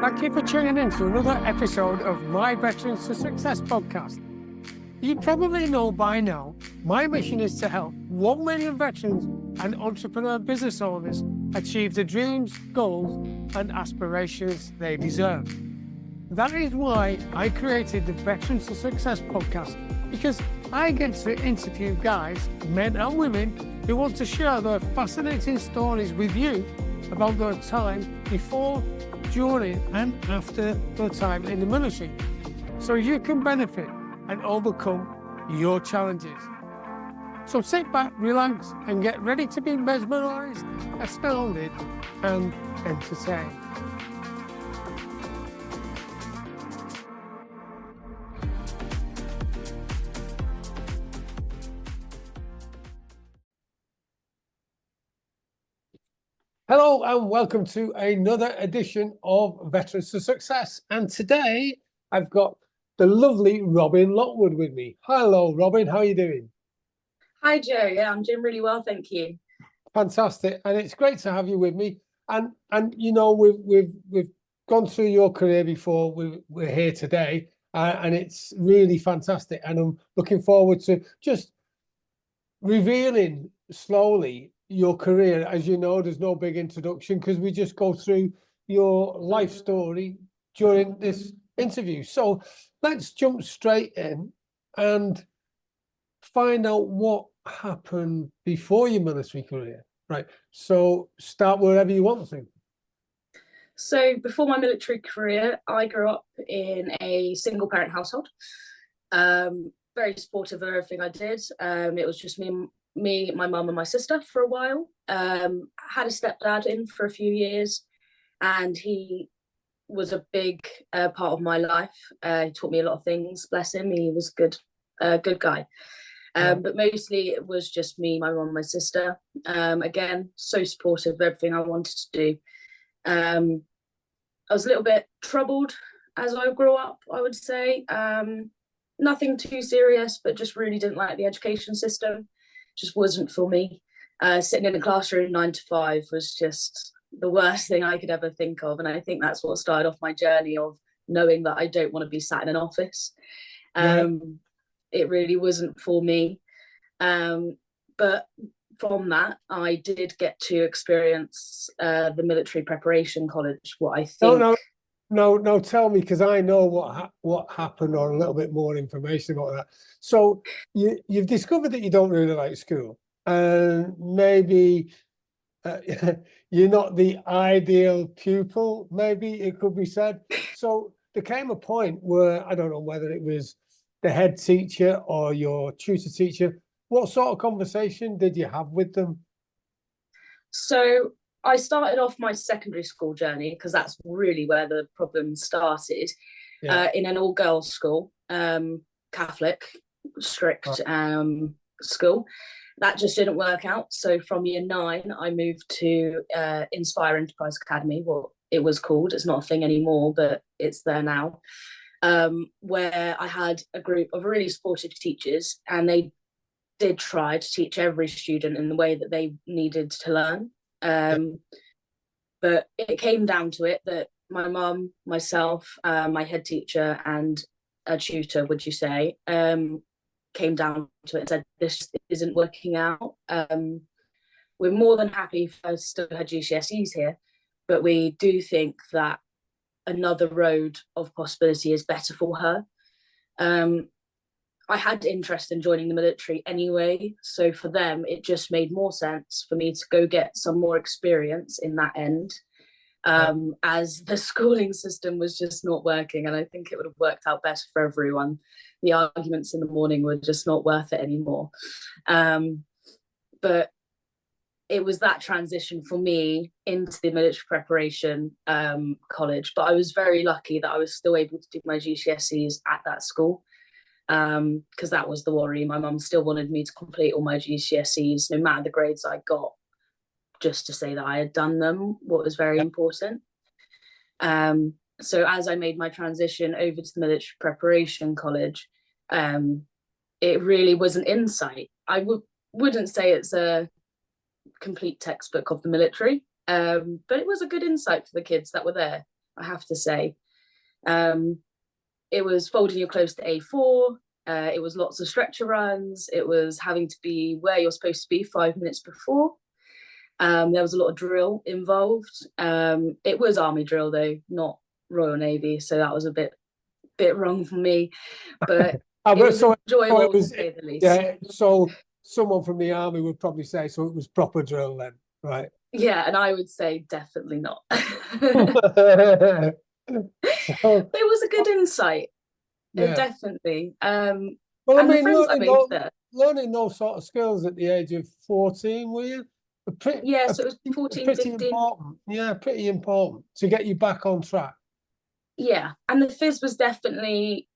Thank you for tuning in to another episode of my Veterans to Success podcast. You probably know by now, my mission is to help 1 million veterans and entrepreneur business owners achieve the dreams, goals, and aspirations they deserve. That is why I created the Veterans to Success podcast, because I get to interview guys, men and women, who want to share their fascinating stories with you about their time before, during and after their time in the military, so you can benefit and overcome your challenges. So sit back, relax, and get ready to be mesmerized, astounded, and entertained. Hello and welcome to another edition of Veterans to Success. And today I've got the lovely Robyn Lockwood with me. Hello, Robyn. How are you doing? Hi, Joe. Yeah, I'm doing really well, thank you. Fantastic, and it's great to have you with me. And you know, we've gone through your career before. We're here today, and it's really fantastic. And I'm looking forward to just revealing slowly your career. As you know, there's no big introduction because we just go through your life story during this interview. So let's jump straight in and find out what happened before your military career. Right. So start wherever you want to. So before my military career, I grew up in a single parent household. Very supportive of everything I did. It was just me, my mum and my sister for a while. Had a stepdad in for a few years, and he was a big part of my life. He taught me a lot of things, bless him. He was a good guy. But mostly it was just me, my mum, my sister. Again, so supportive of everything I wanted to do. I was a little bit troubled as I grew up, I would say. Nothing too serious, but just really didn't like the education system. Just wasn't for me. Sitting in a classroom 9 to 5 was just the worst thing I could ever think of. And I think that's what started off my journey of knowing that I don't want to be sat in an office. It really wasn't for me. But from that, I did get to experience the military preparation college, what I think... No, tell me, because I know what happened, or a little bit more information about that. So you've discovered that you don't really like school, and maybe you're not the ideal pupil, maybe it could be said. So there came a point where, I don't know whether it was the head teacher or your tutor teacher, what sort of conversation did you have with them? So I started off my secondary school journey, because that's really where the problem started, in an all-girls school, Catholic, strict school. That just didn't work out. So from year 9, I moved to Inspire Enterprise Academy, what it was called. It's not a thing anymore, but it's there now, where I had a group of really supportive teachers, and they did try to teach every student in the way that they needed to learn. But it came down to it that my mum, myself, my head teacher and a tutor, would you say, came down to it and said, this isn't working out. We're more than happy for still her GCSEs here, but we do think that another road of possibility is better for her. I had interest in joining the military anyway, so for them it just made more sense for me to go get some more experience in that end, as the schooling system was just not working, and I think it would have worked out better for everyone. The arguments in the morning were just not worth it anymore. But it was that transition for me into the military preparation college, but I was very lucky that I was still able to do my GCSEs at that school. Because that was the worry. My mum still wanted me to complete all my GCSEs, no matter the grades I got, just to say that I had done them, what was very important. So as I made my transition over to the military preparation college, it really was an insight. I wouldn't say it's a complete textbook of the military, but it was a good insight for the kids that were there. I have to say. It was folding your clothes to A4. It was lots of stretcher runs. It was having to be where you're supposed to be 5 minutes before. There was a lot of drill involved. It was army drill though, not Royal Navy, so that was a bit wrong for me, but it was enjoyable to say the least. Yeah, so someone from the army would probably say so. It was proper drill then, right? Yeah, and I would say definitely not. So, it was a good insight, yeah, definitely. well, I and the mean, friends I made there. learning those sort of skills at the age of 14, were you? Yeah, so it was 14, pretty 15. important. Yeah, pretty important to get you back on track. Yeah, and the fizz was definitely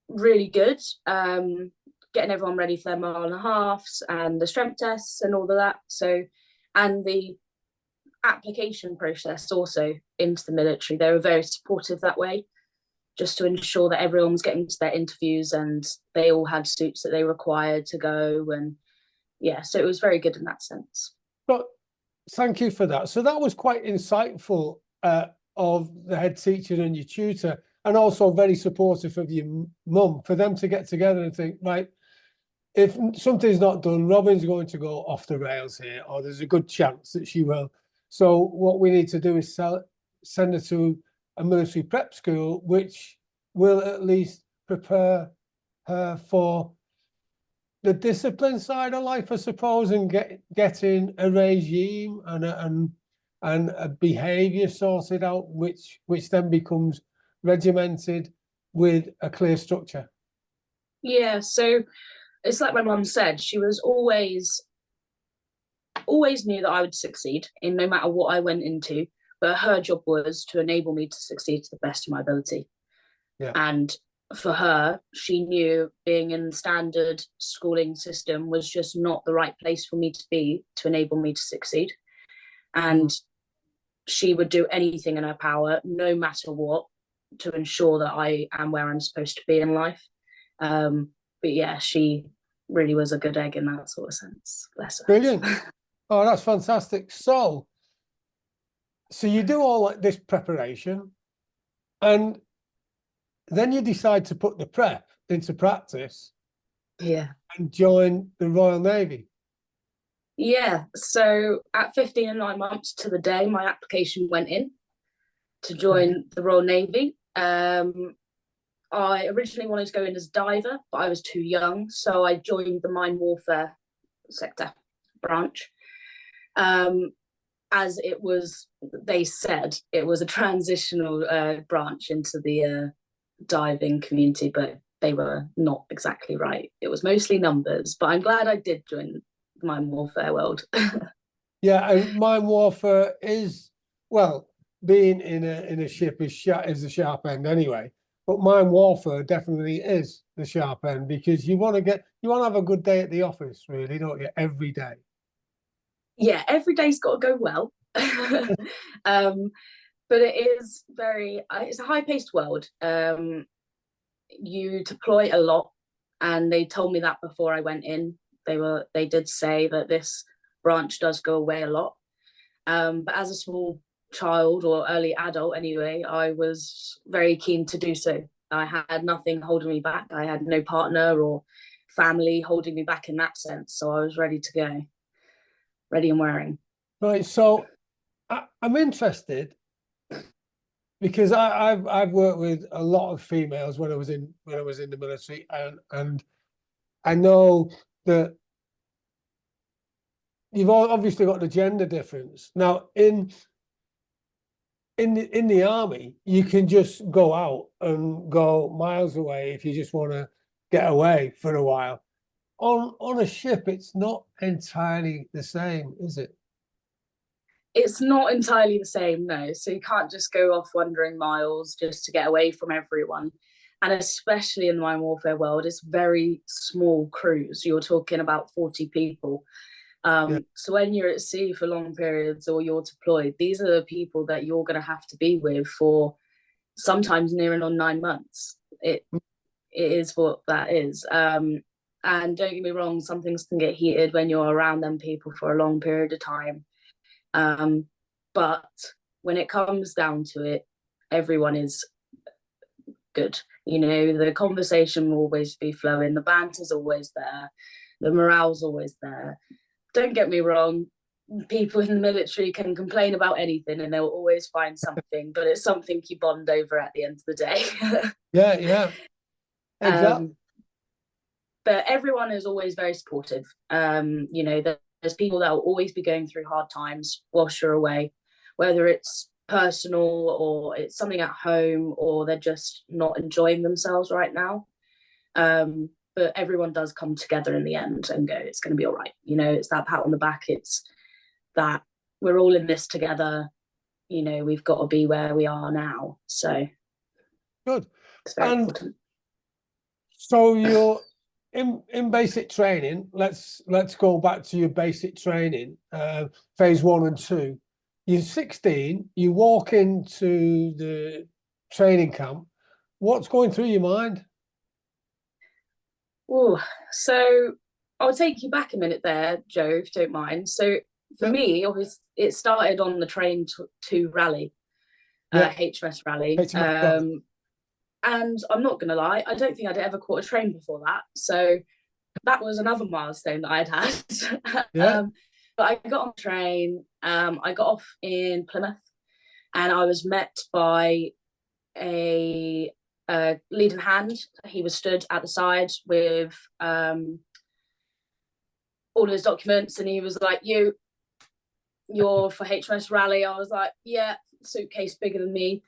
really good. Getting everyone ready for their mile and a halves and the strength tests and all of that. So, and the application process also into the military, they were very supportive that way, just to ensure that everyone was getting to their interviews and they all had suits that they required to go. And yeah, so it was very good in that sense. But thank you for that. So that was quite insightful of the head teacher and your tutor, and also very supportive of your mum, for them to get together and think, right, if something's not done, Robyn's going to go off the rails here, or there's a good chance that she will. So what we need to do is send her to a military prep school, which will at least prepare her for the discipline side of life, I suppose, and getting a regime and a behaviour sorted out, which then becomes regimented with a clear structure. Yeah, so it's like my mum said, she was always knew that I would succeed in no matter what I went into, but her job was to enable me to succeed to the best of my ability. Yeah. And for her, she knew being in the standard schooling system was just not the right place for me to be to enable me to succeed. And she would do anything in her power, no matter what, to ensure that I am where I'm supposed to be in life. But yeah, she really was a good egg in that sort of sense. Bless her. Brilliant. Oh, that's fantastic. So you do all this preparation, and then you decide to put the prep into practice. Yeah. And join the Royal Navy. Yeah. So at 15 and 9 months to the day, my application went in to join the Royal Navy. I originally wanted to go in as diver, but I was too young, so I joined the mine warfare sector branch. As it was, they said it was a transitional branch into the diving community, but they were not exactly right. It was mostly numbers, but I'm glad I did join the mine warfare world. Yeah, and mine warfare is, well, being in a ship is the sharp end anyway. But mine warfare definitely is the sharp end, because you want to have a good day at the office, really, don't you? Every day. Yeah, every day's got to go well. But it's a high-paced world. You deploy a lot, and they told me that before I went in. They did say that this branch does go away a lot. But as a small child, or early adult anyway, I was very keen to do so. I had nothing holding me back. I had no partner or family holding me back in that sense. So I was ready to go, ready and wearing. Right. So I'm interested, because I've worked with a lot of females when I was in the military, and I know that you've obviously got the gender difference. Now in the army, you can just go out and go miles away if you just want to get away for a while. On a ship, it's not entirely the same, is it? It's not entirely the same, no. So you can't just go off wandering miles just to get away from everyone. And especially in the mine warfare world, it's very small crews. You're talking about 40 people. So when you're at sea for long periods or you're deployed, these are the people that you're going to have to be with for sometimes nearing on 9 months. It is what that is. And don't get me wrong, some things can get heated when you're around them people for a long period of time. But when it comes down to it, everyone is good. You know, the conversation will always be flowing, the banter's always there, the morale's always there. Don't get me wrong, people in the military can complain about anything and they'll always find something, but it's something you bond over at the end of the day. Yeah, exactly. But everyone is always very supportive. You know, there's people that will always be going through hard times whilst you're away, whether it's personal or it's something at home or they're just not enjoying themselves right now. But everyone does come together in the end and go, it's going to be all right. You know, it's that pat on the back. It's that we're all in this together. You know, we've got to be where we are now. So Good. it's very important. So you're in basic training. Let's go back to your basic training, phase 1 and 2. You're 16. You walk into the training camp. What's going through your mind? Oh, so I'll take you back a minute there, Joe, if you don't mind. So for me, obviously, it started on the train to rally, HMS rally. And I'm not going to lie, I don't think I'd ever caught a train before that. So that was another milestone that I'd had. But I got on the train, I got off in Plymouth, and I was met by a leading hand. He was stood at the side with all his documents, and he was like, you're for HMS Rally. I was like, yeah, suitcase bigger than me.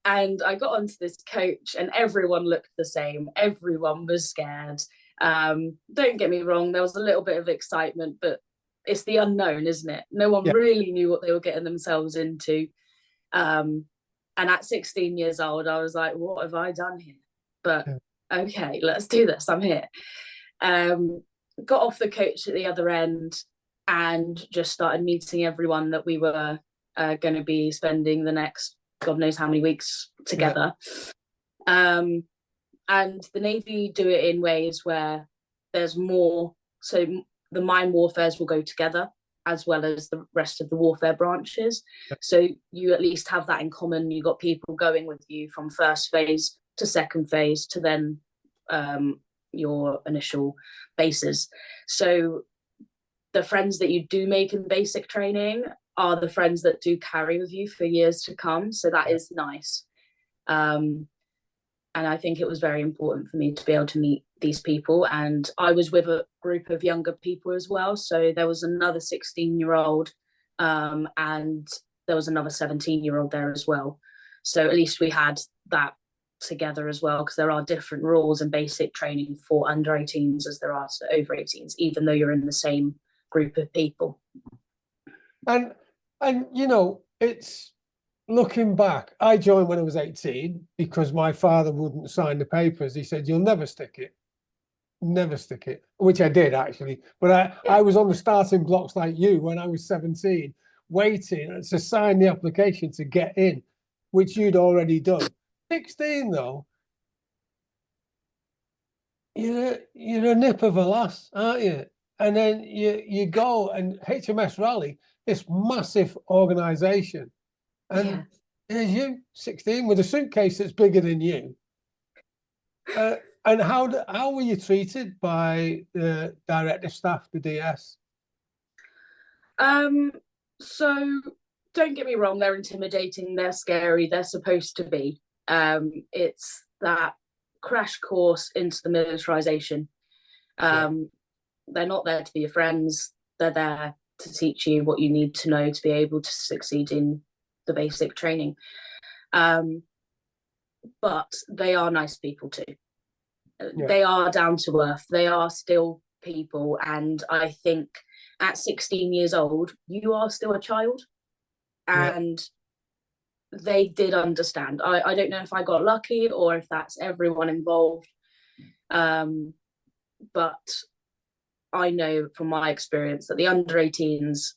And I got onto this coach and everyone looked the same. Everyone was scared. Don't get me wrong, there was a little bit of excitement, but it's the unknown, isn't it? No one really knew what they were getting themselves into. And at 16 years old, I was like, what have I done here? But okay, let's do this. I'm here. Got off the coach at the other end and just started meeting everyone that we were going to be spending the next God knows how many weeks together. And the Navy do it in ways where there's more. So the mine warfares will go together as well as the rest of the warfare branches. So you at least have that in common. You got people going with you from first phase to second phase to then your initial bases. So the friends that you do make in basic training are the friends that do carry with you for years to come. So that is nice. And I think it was very important for me to be able to meet these people. And I was with a group of younger people as well. So there was another 16-year-old and there was another 17-year-old there as well. So at least we had that together as well, because there are different rules and basic training for under 18s as there are for over 18s, even though you're in the same group of people. And you know, it's looking back, I joined when I was 18 because my father wouldn't sign the papers. He said, you'll never stick it, which I did actually. But I was on the starting blocks like you when I was 17, waiting to sign the application to get in, which you'd already done. 16 though, you're a nip of a lass, aren't you? And then you go, and HMS Rally, this massive organization, and there's you 16 with a suitcase that's bigger than you. And how were you treated by the directive staff, the DS? So don't get me wrong, they're intimidating, they're scary, they're supposed to be. It's that crash course into the militarization. They're not there to be your friends, they're there to teach you what you need to know to be able to succeed in the basic training. But they are nice people too. They are down to earth, they are still people, and I think at 16 years old you are still a child, and they did understand. I don't know if I got lucky or if that's everyone involved, but I know from my experience that the under 18s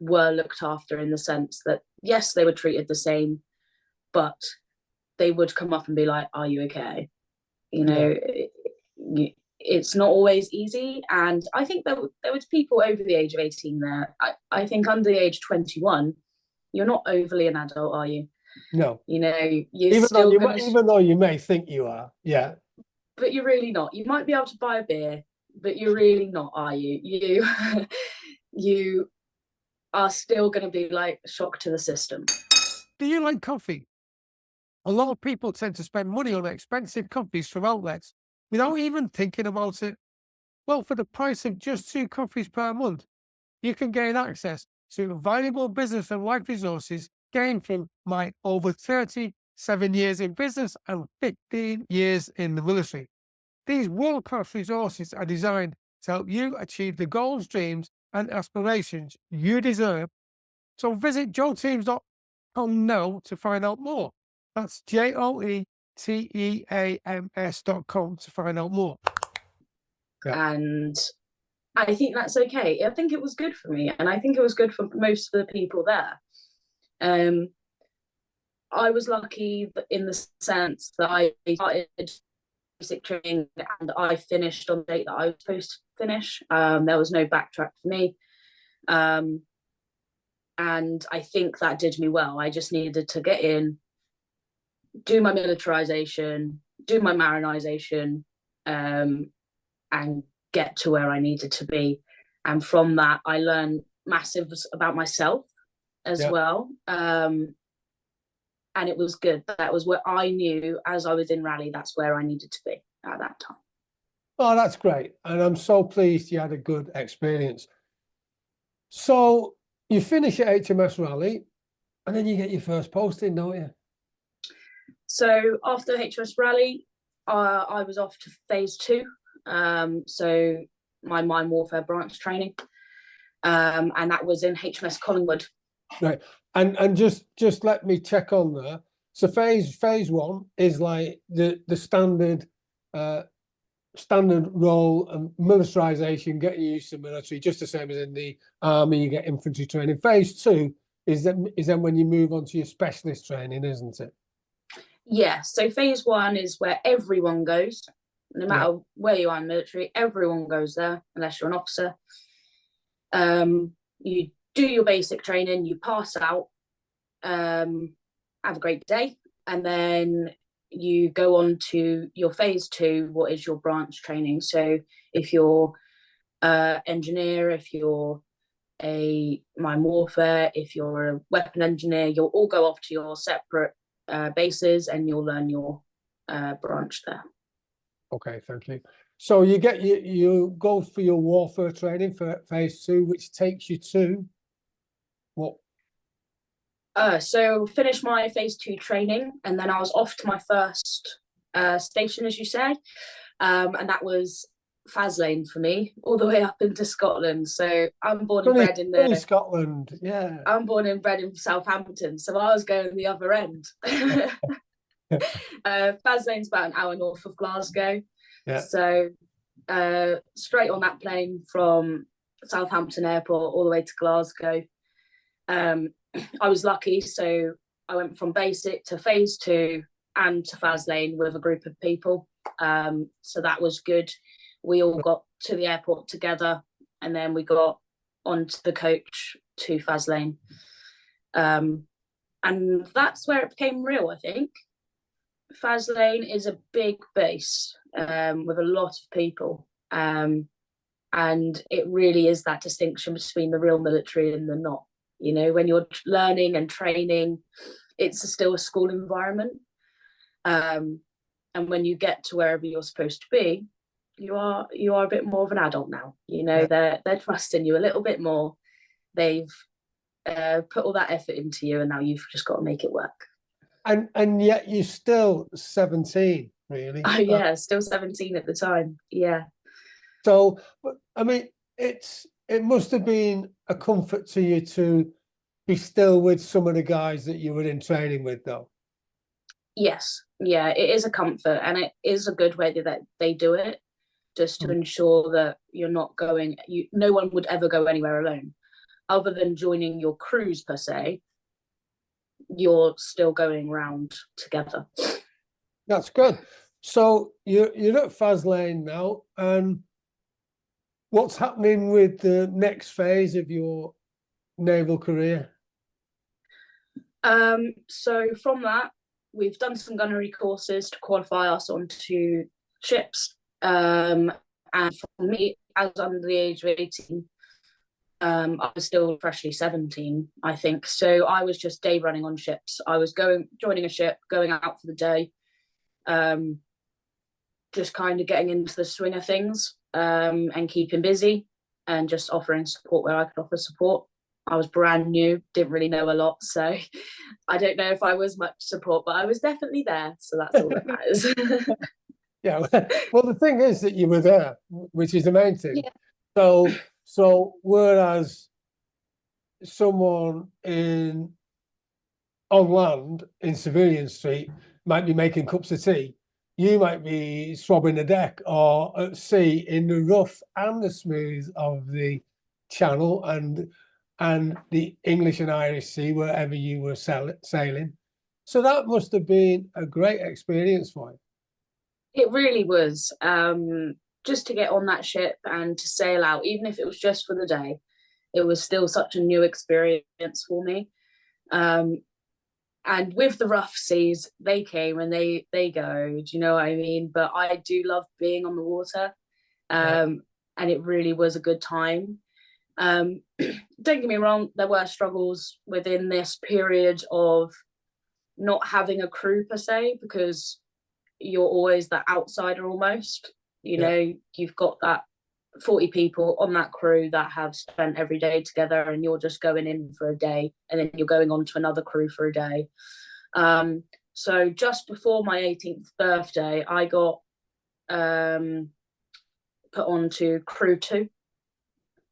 were looked after in the sense that yes, they were treated the same, but they would come up and be like, are you okay? You know, it's not always easy. And I think there was people over the age of 18 there. I think under the age of 21, You're not overly an adult, are you? No. You know, you're Even though still going to, even though you may think you are, yeah. but you're really not. You might be able to buy a beer, but you're really not, are you? You, you are still going to be like shock to the system. Do you like coffee? A lot of people tend to spend money on expensive coffees from outlets without even thinking about it. Well, for the price of just 2 coffees per month, you can gain access to valuable business and life resources gained from my over 37 years in business and 15 years in the military. These world-class resources are designed to help you achieve the goals, dreams, and aspirations you deserve. So visit joeteams.com now to find out more. That's JOETEAMS.com to find out more. Yeah. And I think that's okay. I think it was good for me, and I think it was good for most of the people there. I was lucky in the sense that I started basic training and I finished on the date that I was supposed to finish. There was no backtrack for me. And I think that did me well. I just needed to get in, do my militarization, do my marinization, and get to where I needed to be. And from that, I learned massive about myself as well. And it was good. That was where I knew as I was in rally, that's where I needed to be at that time. Oh, that's great. And I'm so pleased you had a good experience. So you finish at HMS Rally and then you get your first posting, don't you? So after HMS Rally, I was off to phase 2. So my mine warfare branch training. And that was in HMS Collingwood. Right. And just let me check on there. So phase 1 is like the standard standard role and militarization, getting used to military, just the same as in the army, you get infantry training. Phase 2 is then when you move on to your specialist training, isn't it? Yeah, so phase 1 is where everyone goes, no matter where you are in the military, everyone goes there, unless you're an officer. You do your basic training, you pass out, have a great day, and then you go on to your phase 2, what is your branch training. So if you're engineer, if you're a mine warfare, if you're a weapon engineer, you'll all go off to your separate bases and you'll learn your branch there. Okay, thank you. So you go for your warfare training for phase 2, which takes you to what? So finish my phase 2 training, and then I was off to my first station, as you say, and that was Faslane for me, all the way up into Scotland. So I'm born and bred in Scotland, yeah. I'm born and bred in Southampton, so I was going the other end. Faslane's about an hour north of Glasgow. Yeah. So straight on that plane from Southampton Airport all the way to Glasgow. I was lucky, so I went from basic to phase 2 and to Faslane with a group of people. So that was good. We all got to the airport together, and then we got onto the coach to Faslane. And that's where it became real, I think. Faslane is a big base with a lot of people. And it really is that distinction between the real military and the not. You know, when you're learning and training, it's still a school environment. And when you get to wherever you're supposed to be, you are a bit more of an adult now. You know, they're trusting you a little bit more. They've put all that effort into you, and now you've just got to make it work. And yet you're still 17, really. Oh yeah, still 17 at the time. Yeah. So, I mean, it must have been a comfort to you to be still with some of the guys that you were in training with, though. Yes, yeah, it is a comfort, and it is a good way that they do it, just to ensure that you're not going. No one would ever go anywhere alone, other than joining your crews per se. You're still going around together. That's good. So you're at Faslane now, and what's happening with the next phase of your naval career? So from that, we've done some gunnery courses to qualify us onto ships. And for me, as under the age of 18, I was still freshly 17, I think. So I was just day running on ships. I was joining a ship, going out for the day, just kind of getting into the swing of things, and keeping busy and just offering support where I could offer support. I was brand new, didn't really know a lot. So I don't know if I was much support, but I was definitely there. So that's all that matters. Yeah. Well, the thing is that you were there, which is the main thing. Yeah. So whereas someone on land in Civilian Street might be making cups of tea, you might be swabbing the deck, or at sea in the rough and the smooth of the channel and the English and Irish Sea, wherever you were sailing. So that must have been a great experience for you. It really was. Just to get on that ship and to sail out, even if it was just for the day, it was still such a new experience for me. And with the rough seas, they came and they go. Do you know what I mean? But I do love being on the water, and it really was a good time. Don't get me wrong, there were struggles within this period of not having a crew per se, because you're always that outsider almost. You know, you've got that 40 people on that crew that have spent every day together, and you're just going in for a day and then you're going on to another crew for a day. So just before my 18th birthday, I got put on to crew 2.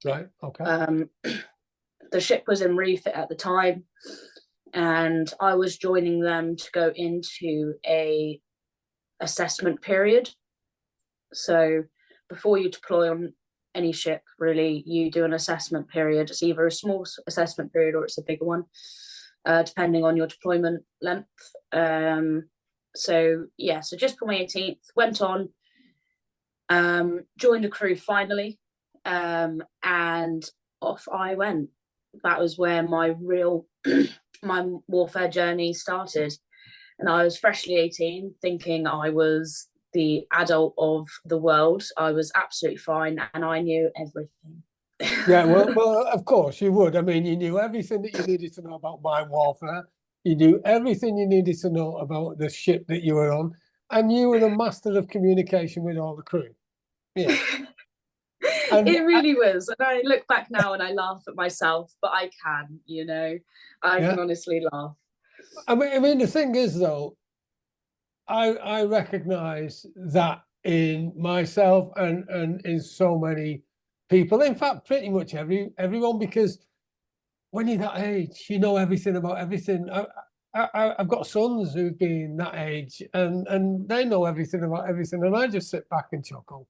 Right. Okay. The ship was in refit at the time, and I was joining them to go into a assessment period. So before you deploy on any ship, really, you do an assessment period. It's either a small assessment period or it's a bigger one, depending on your deployment length. So just for my 18th, went on, joined a crew finally, and off I went. That was where my real my warfare journey started. And I was freshly 18, thinking I was the adult of the world. I was absolutely fine, and I knew everything. Yeah, well, of course you would. I mean, you knew everything that you needed to know about mine warfare. You knew everything you needed to know about the ship that you were on, and you were the master of communication with all the crew. Yeah. It really was. And I look back now and I laugh at myself, but I can, I can honestly laugh. I mean, the thing is, though, I recognize that in myself and in so many people. In fact, pretty much everyone, because when you're that age, you know everything about everything. I've got sons who've been that age, and they know everything about everything, and I just sit back and chuckle.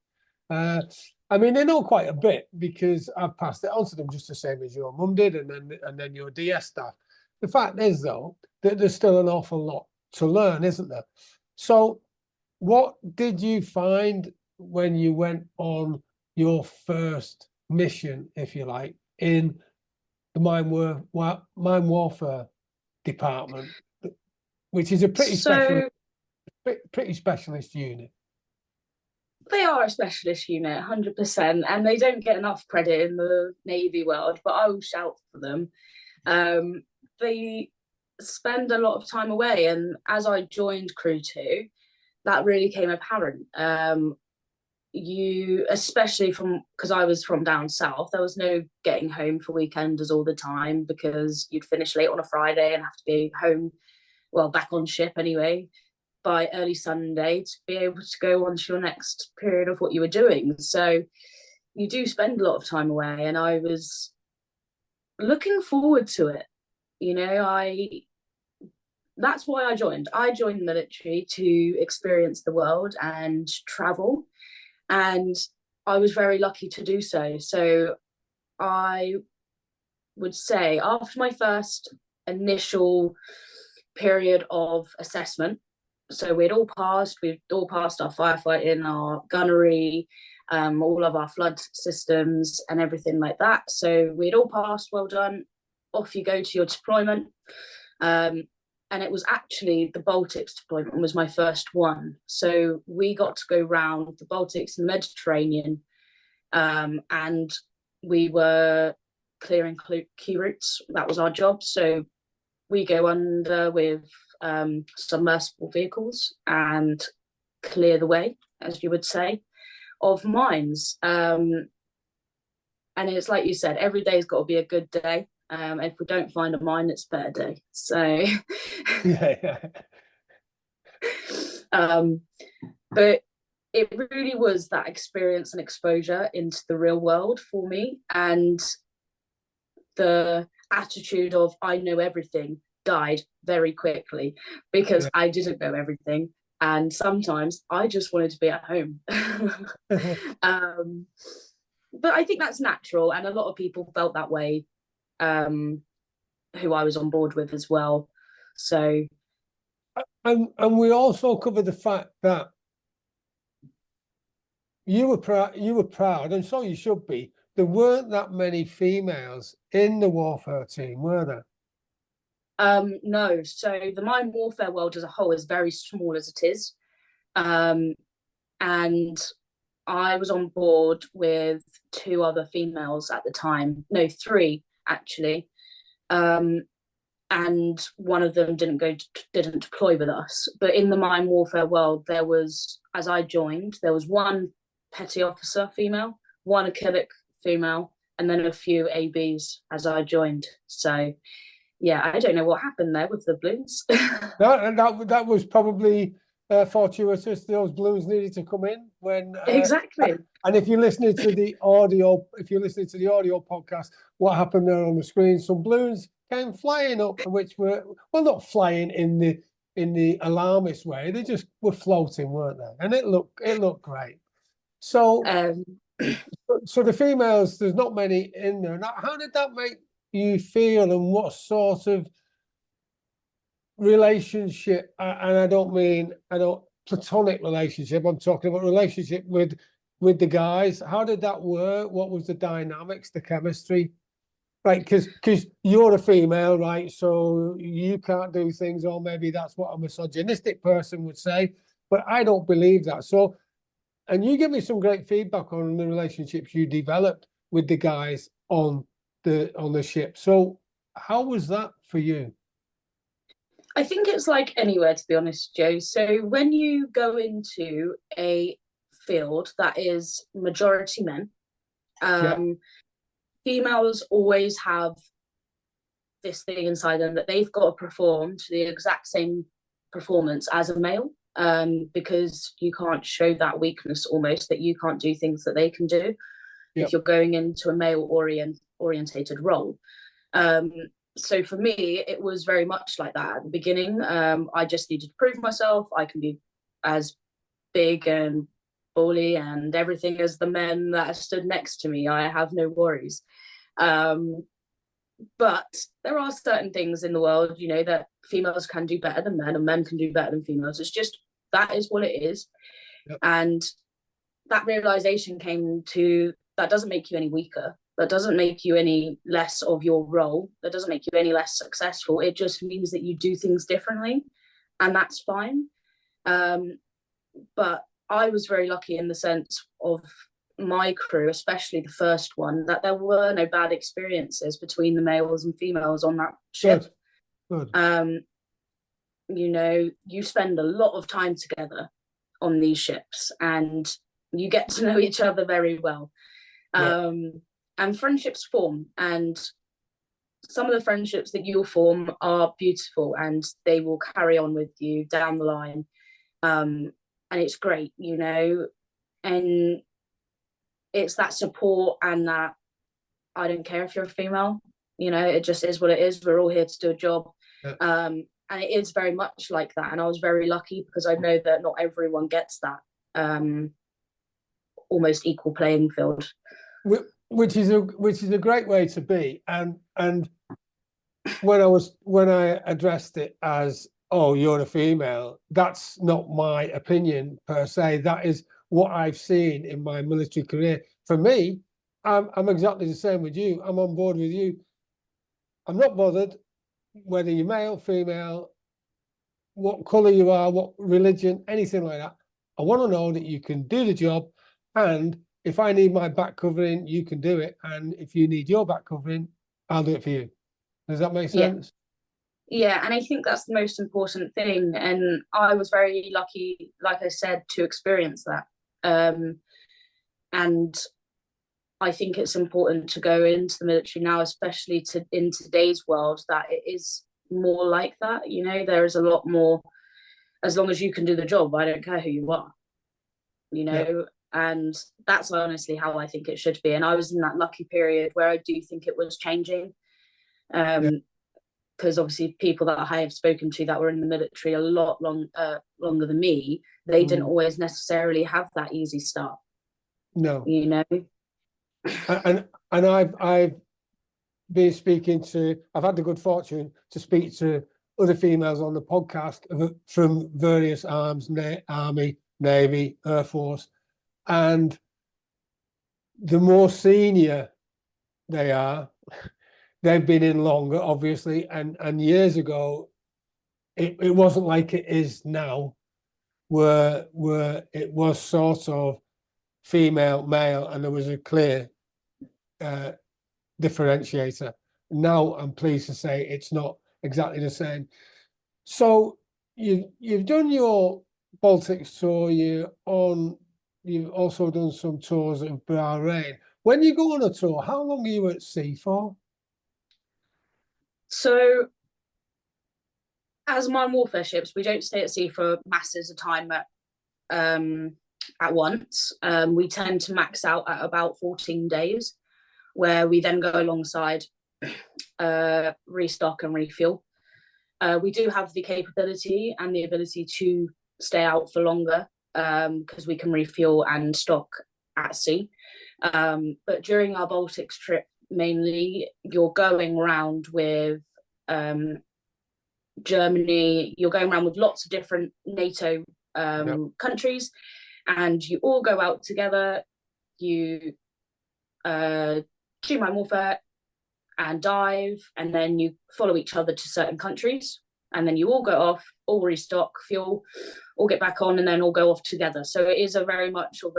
I mean, they know quite a bit because I've passed it on to them, just the same as your mum did, and then your DS staff. The fact is, though, that there's still an awful lot to learn, isn't there? So, what did you find when you went on your first mission, if you like, in the mine warfare department, which is a pretty specialist unit? They are a specialist unit, 100%, and they don't get enough credit in the Navy world, but I will shout for them. They spend a lot of time away, and as I joined Crew 2, that really came apparent. Especially because I was from down south, there was no getting home for weekenders all the time, because you'd finish late on a Friday and have to be home, back on ship anyway, by early Sunday to be able to go on to your next period of what you were doing. So you do spend a lot of time away, and I was looking forward to it. That's why I joined. I joined the military to experience the world and travel, and I was very lucky to do so. So I would say after my first initial period of assessment, so we'd all passed our firefighting, our gunnery, all of our flood systems and everything like that. So we'd all passed, well done, off you go to your deployment. And it was actually the Baltics deployment was my first one. So we got to go round the Baltics and the Mediterranean, and we were clearing key routes. That was our job. So we go under with submersible vehicles and clear the way, as you would say, of mines. And it's like you said, every day's got to be a good day. If we don't find a mine, it's a better day. So, Yeah. But it really was that experience and exposure into the real world for me, and the attitude of I know everything died very quickly, because I didn't know everything, and sometimes I just wanted to be at home. But I think that's natural, and a lot of people felt that way, who I was on board with as well. So, and we also covered the fact that you were proud, and so you should be. There weren't that many females in the warfare team, were there? No. So the mine warfare world as a whole is very small as it is, and I was on board with 2 other females at the time. No, 3 actually. And one of them didn't deploy with us. But in the mine warfare world, there was, as I joined, there was 1 petty officer female, 1 achilic female, and then a few ABs as I joined. So yeah, I don't know what happened there with the balloons. that was probably fortuitous. Those balloons needed to come in when exactly. And if you're listening to the audio, podcast, what happened there on the screen? Some balloons came flying up, which were, well, not flying in the alarmist way. They just were floating, weren't they? And it looked great. So, so the females, there's not many in there. Now, how did that make you feel, and what sort of relationship? And I don't mean platonic relationship. I'm talking about relationship with the guys. How did that work? What was the dynamics, the chemistry? Right, because you're a female, right? So you can't do things, or maybe that's what a misogynistic person would say, but I don't believe that. So, and you give me some great feedback on the relationships you developed with the guys on the ship. So how was that for you? I think it's like anywhere, to be honest, Joe. So when you go into a field that is majority men, females always have this thing inside them that they've got to perform to the exact same performance as a male, because you can't show that weakness, almost, that you can't do things that they can do if you're going into a male orientated role. So for me, it was very much like that at the beginning. I just needed to prove myself. I can be as big and bully and everything as the men that stood next to me. I have no worries. But there are certain things in the world, you know, that females can do better than men, and men can do better than females. It's just, that is what it is. And that realization came to, that doesn't make you any weaker. That doesn't make you any less of your role. That doesn't make you any less successful. It just means that you do things differently, and that's fine. But I was very lucky in the sense of my crew, especially the first one, that there were no bad experiences between the males and females on that ship. Good. You know, you spend a lot of time together on these ships, and you get to know each other very well. And friendships form, and some of the friendships that you'll form are beautiful, and they will carry on with you down the line. And it's great, you know, and it's that support, and that I don't care if you're a female, you know, it just is what it is. We're all here to do a job. And it is very much like that. And I was very lucky, because I know that not everyone gets that almost equal playing field. Which is a great way to be. And when I addressed it as, oh, you're a female, that's not my opinion per se. That is what I've seen in my military career. For me, I'm exactly the same with you. I'm on board with you. I'm not bothered whether you're male, female, what colour you are, what religion, anything like that. I want to know that you can do the job, and if I need my back covering, you can do it. And if you need your back covering, I'll do it for you. Does that make Yeah. sense? Yeah, and I think that's the most important thing. And I was very lucky, like I said, to experience that. And I think it's important to go into the military now, especially in today's world, that it is more like that. You know, there is a lot more, as long as you can do the job, I don't care who you are, you know. Yeah. And that's honestly how I think it should be. And I was in that lucky period where I do think it was changing. Yeah. Because obviously people that I have spoken to that were in the military a lot longer than me, they didn't always necessarily have that easy start. No. You know. And I've been speaking to, I've had the good fortune to speak to other females on the podcast from various arms, Army, Navy, Air Force, and the more senior they are, they've been in longer, obviously, and years ago, it wasn't like it is now, where it was sort of female, male, and there was a clear differentiator. Now I'm pleased to say it's not exactly the same. So you've done your Baltics tour, you've also done some tours of Bahrain. When you go on a tour, how long are you at sea for? So as mine warfare ships, we don't stay at sea for masses of time at once. We tend to max out at about 14 days, where we then go alongside, restock and refuel. We do have the capability and the ability to stay out for longer, because we can refuel and stock at sea. But during our Baltics trip, mainly, you're going around with Germany, you're going around with lots of different NATO countries, and you all go out together. You do mine warfare and dive, and then you follow each other to certain countries, and then you all go off, all restock, fuel, all get back on, and then all go off together. So it is a very much of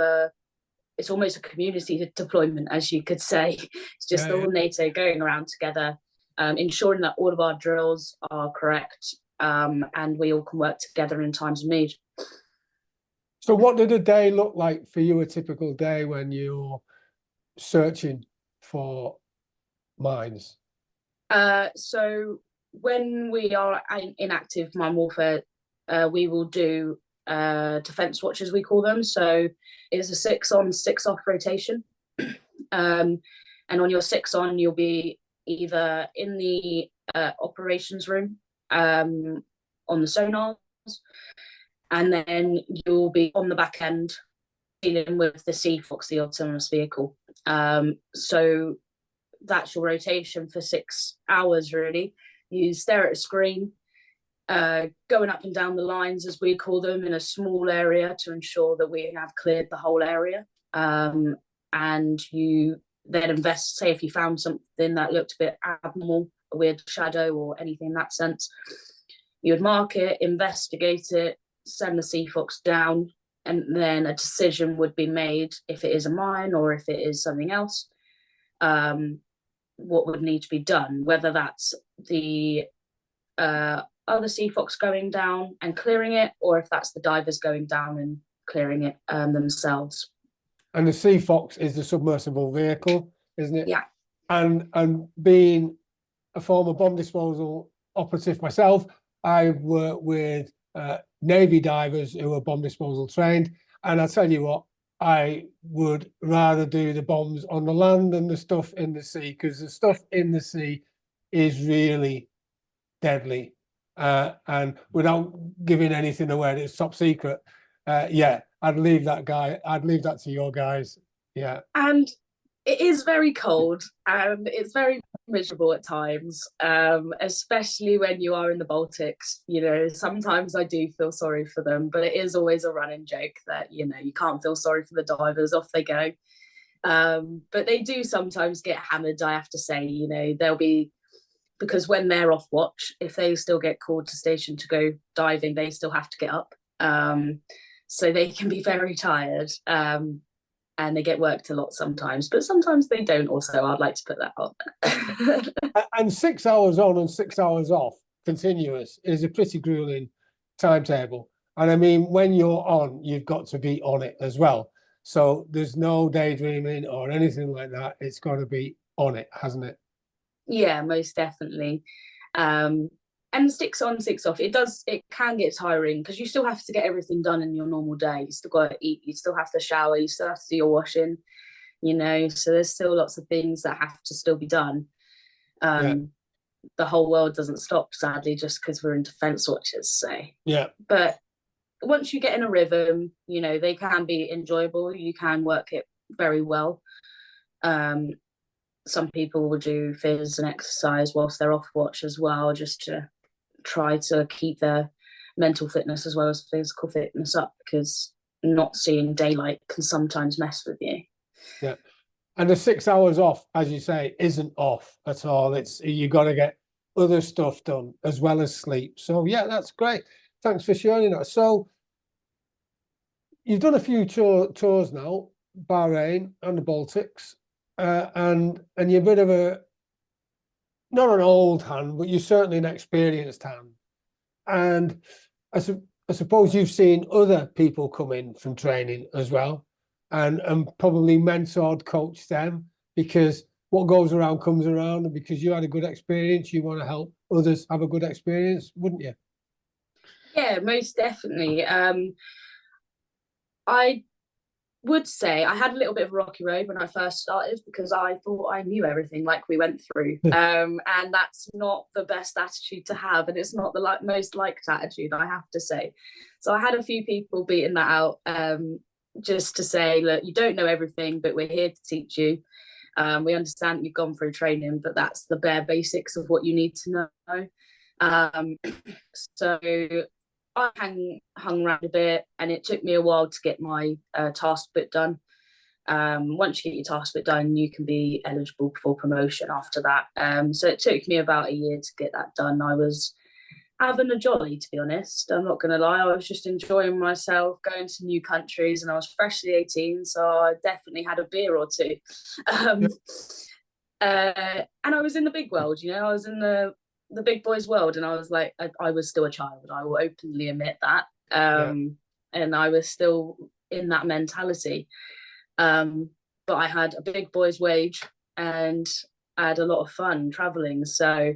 it's almost a community deployment, as you could say. It's just all NATO going around together, ensuring that all of our drills are correct, and we all can work together in times of need. So what did a day look like for you, a typical day when you're searching for mines? So when we are in active mine warfare, we will do defense watches, we call them. So it's a 6 on 6 off rotation. And on your 6 on, you'll be either in the operations room, on the sonars, and then you'll be on the back end dealing with the CFOX, the autonomous vehicle. So that's your rotation for 6 hours, really. You stare at a screen, going up and down the lines, as we call them, in a small area to ensure that we have cleared the whole area. And you then invest, say if you found something that looked a bit abnormal, a weird shadow or anything in that sense, you would mark it, investigate it, send the CFOX down, and then a decision would be made if it is a mine or if it is something else, what would need to be done, whether that's the other CFOX going down and clearing it, or if that's the divers going down and clearing it themselves. And the CFOX is the submersible vehicle, isn't it? Yeah. And being a former bomb disposal operative myself, I work with Navy divers who are bomb disposal trained. And I tell you what, I would rather do the bombs on the land than the stuff in the sea, because the stuff in the sea is really deadly. And without giving anything away, it's top secret. I'd leave that to your guys. Yeah. And it is very cold and it's very miserable at times, especially when you are in the Baltics. You know, sometimes I do feel sorry for them, but it is always a running joke that, you know, you can't feel sorry for the divers, off they go. But they do sometimes get hammered, I have to say. You know, there'll be because when they're off watch, if they still get called to station to go diving, they still have to get up. So they can be very tired, and they get worked a lot sometimes, but sometimes they don't also. I'd like to put that on. And 6 hours on and 6 hours off continuous is a pretty grueling timetable. And I mean, when you're on, you've got to be on it as well. So there's no daydreaming or anything like that. It's got to be on it, hasn't it? Yeah, most definitely. And 6 on, 6 off, it can get tiring because you still have to get everything done in your normal day. You still got to eat, you still have to shower, you still have to do your washing, so there's still lots of things that have to still be done. Yeah. The whole world doesn't stop, sadly, just because we're in defence watches. So Yeah. But once you get in a rhythm, they can be enjoyable. You can work it very well. Some people will do fizz and exercise whilst they're off watch as well, just to try to keep their mental fitness as well as physical fitness up, because not seeing daylight can sometimes mess with you. Yeah. And the 6 hours off, as you say, isn't off at all. It's you got to get other stuff done as well as sleep. So yeah, that's great. Thanks for sharing that. So you've done a few tours now, Bahrain and the Baltics, and you're a bit of not an old hand, but you're certainly an experienced hand. And I suppose you've seen other people come in from training as well, and probably mentored, coached them, because what goes around comes around, and because you had a good experience, you want to help others have a good experience, wouldn't you? Yeah, most definitely. I would say I had a little bit of a rocky road when I first started, because I thought I knew everything, like we went through, and that's not the best attitude to have, and it's not the most liked attitude, I have to say. So I had a few people beating that out, just to say, look, you don't know everything, but we're here to teach you. We understand that you've gone through training, but that's the bare basics of what you need to know. So I hung around a bit, and it took me a while to get my task bit done. Once you get your task bit done, you can be eligible for promotion after that. So it took me about a year to get that done. I was having a jolly, to be honest. I'm not going to lie. I was just enjoying myself, going to new countries, and I was freshly 18, so I definitely had a beer or two. And I was in the big world, I was in the big boys world, and I was like, I was still a child. I will openly admit that. And I was still in that mentality. But I had a big boy's wage, and I had a lot of fun traveling. So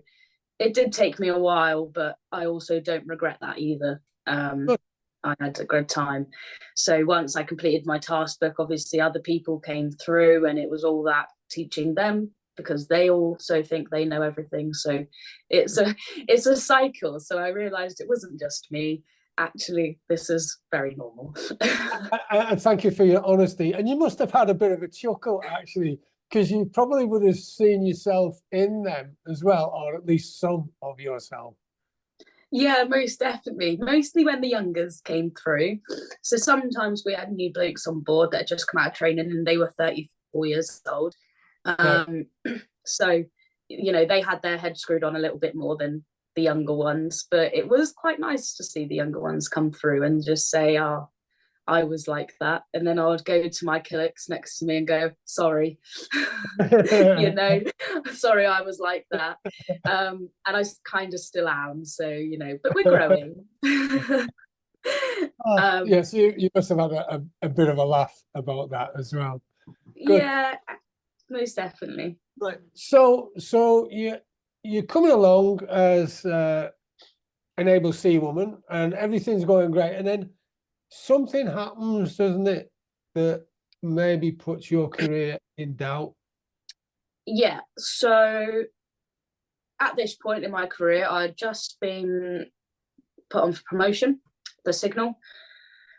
it did take me a while, but I also don't regret that either. I had a good time. So once I completed my task book, obviously other people came through, and it was all that teaching them, because they also think they know everything. So it's a cycle. So I realized it wasn't just me. Actually, this is very normal. And thank you for your honesty. And you must have had a bit of a chuckle, actually, because you probably would have seen yourself in them as well, or at least some of yourself. Yeah, most definitely. Mostly when the youngers came through. So sometimes we had new blokes on board that had just come out of training, and they were 34 years old. So, they had their head screwed on a little bit more than the younger ones, but it was quite nice to see the younger ones come through and just say, oh, I was like that. And then I would go to my killix next to me and go, sorry, sorry, I was like that. And I kind of still am. So, but we're growing. Yes, you must have had a bit of a laugh about that as well. Good. Yeah, most definitely. Right. So you're coming along as an able seawoman, and everything's going great, and then something happens, doesn't it, that maybe puts your career in doubt? Yeah. So at this point in my career, I'd just been put on for promotion, the signal.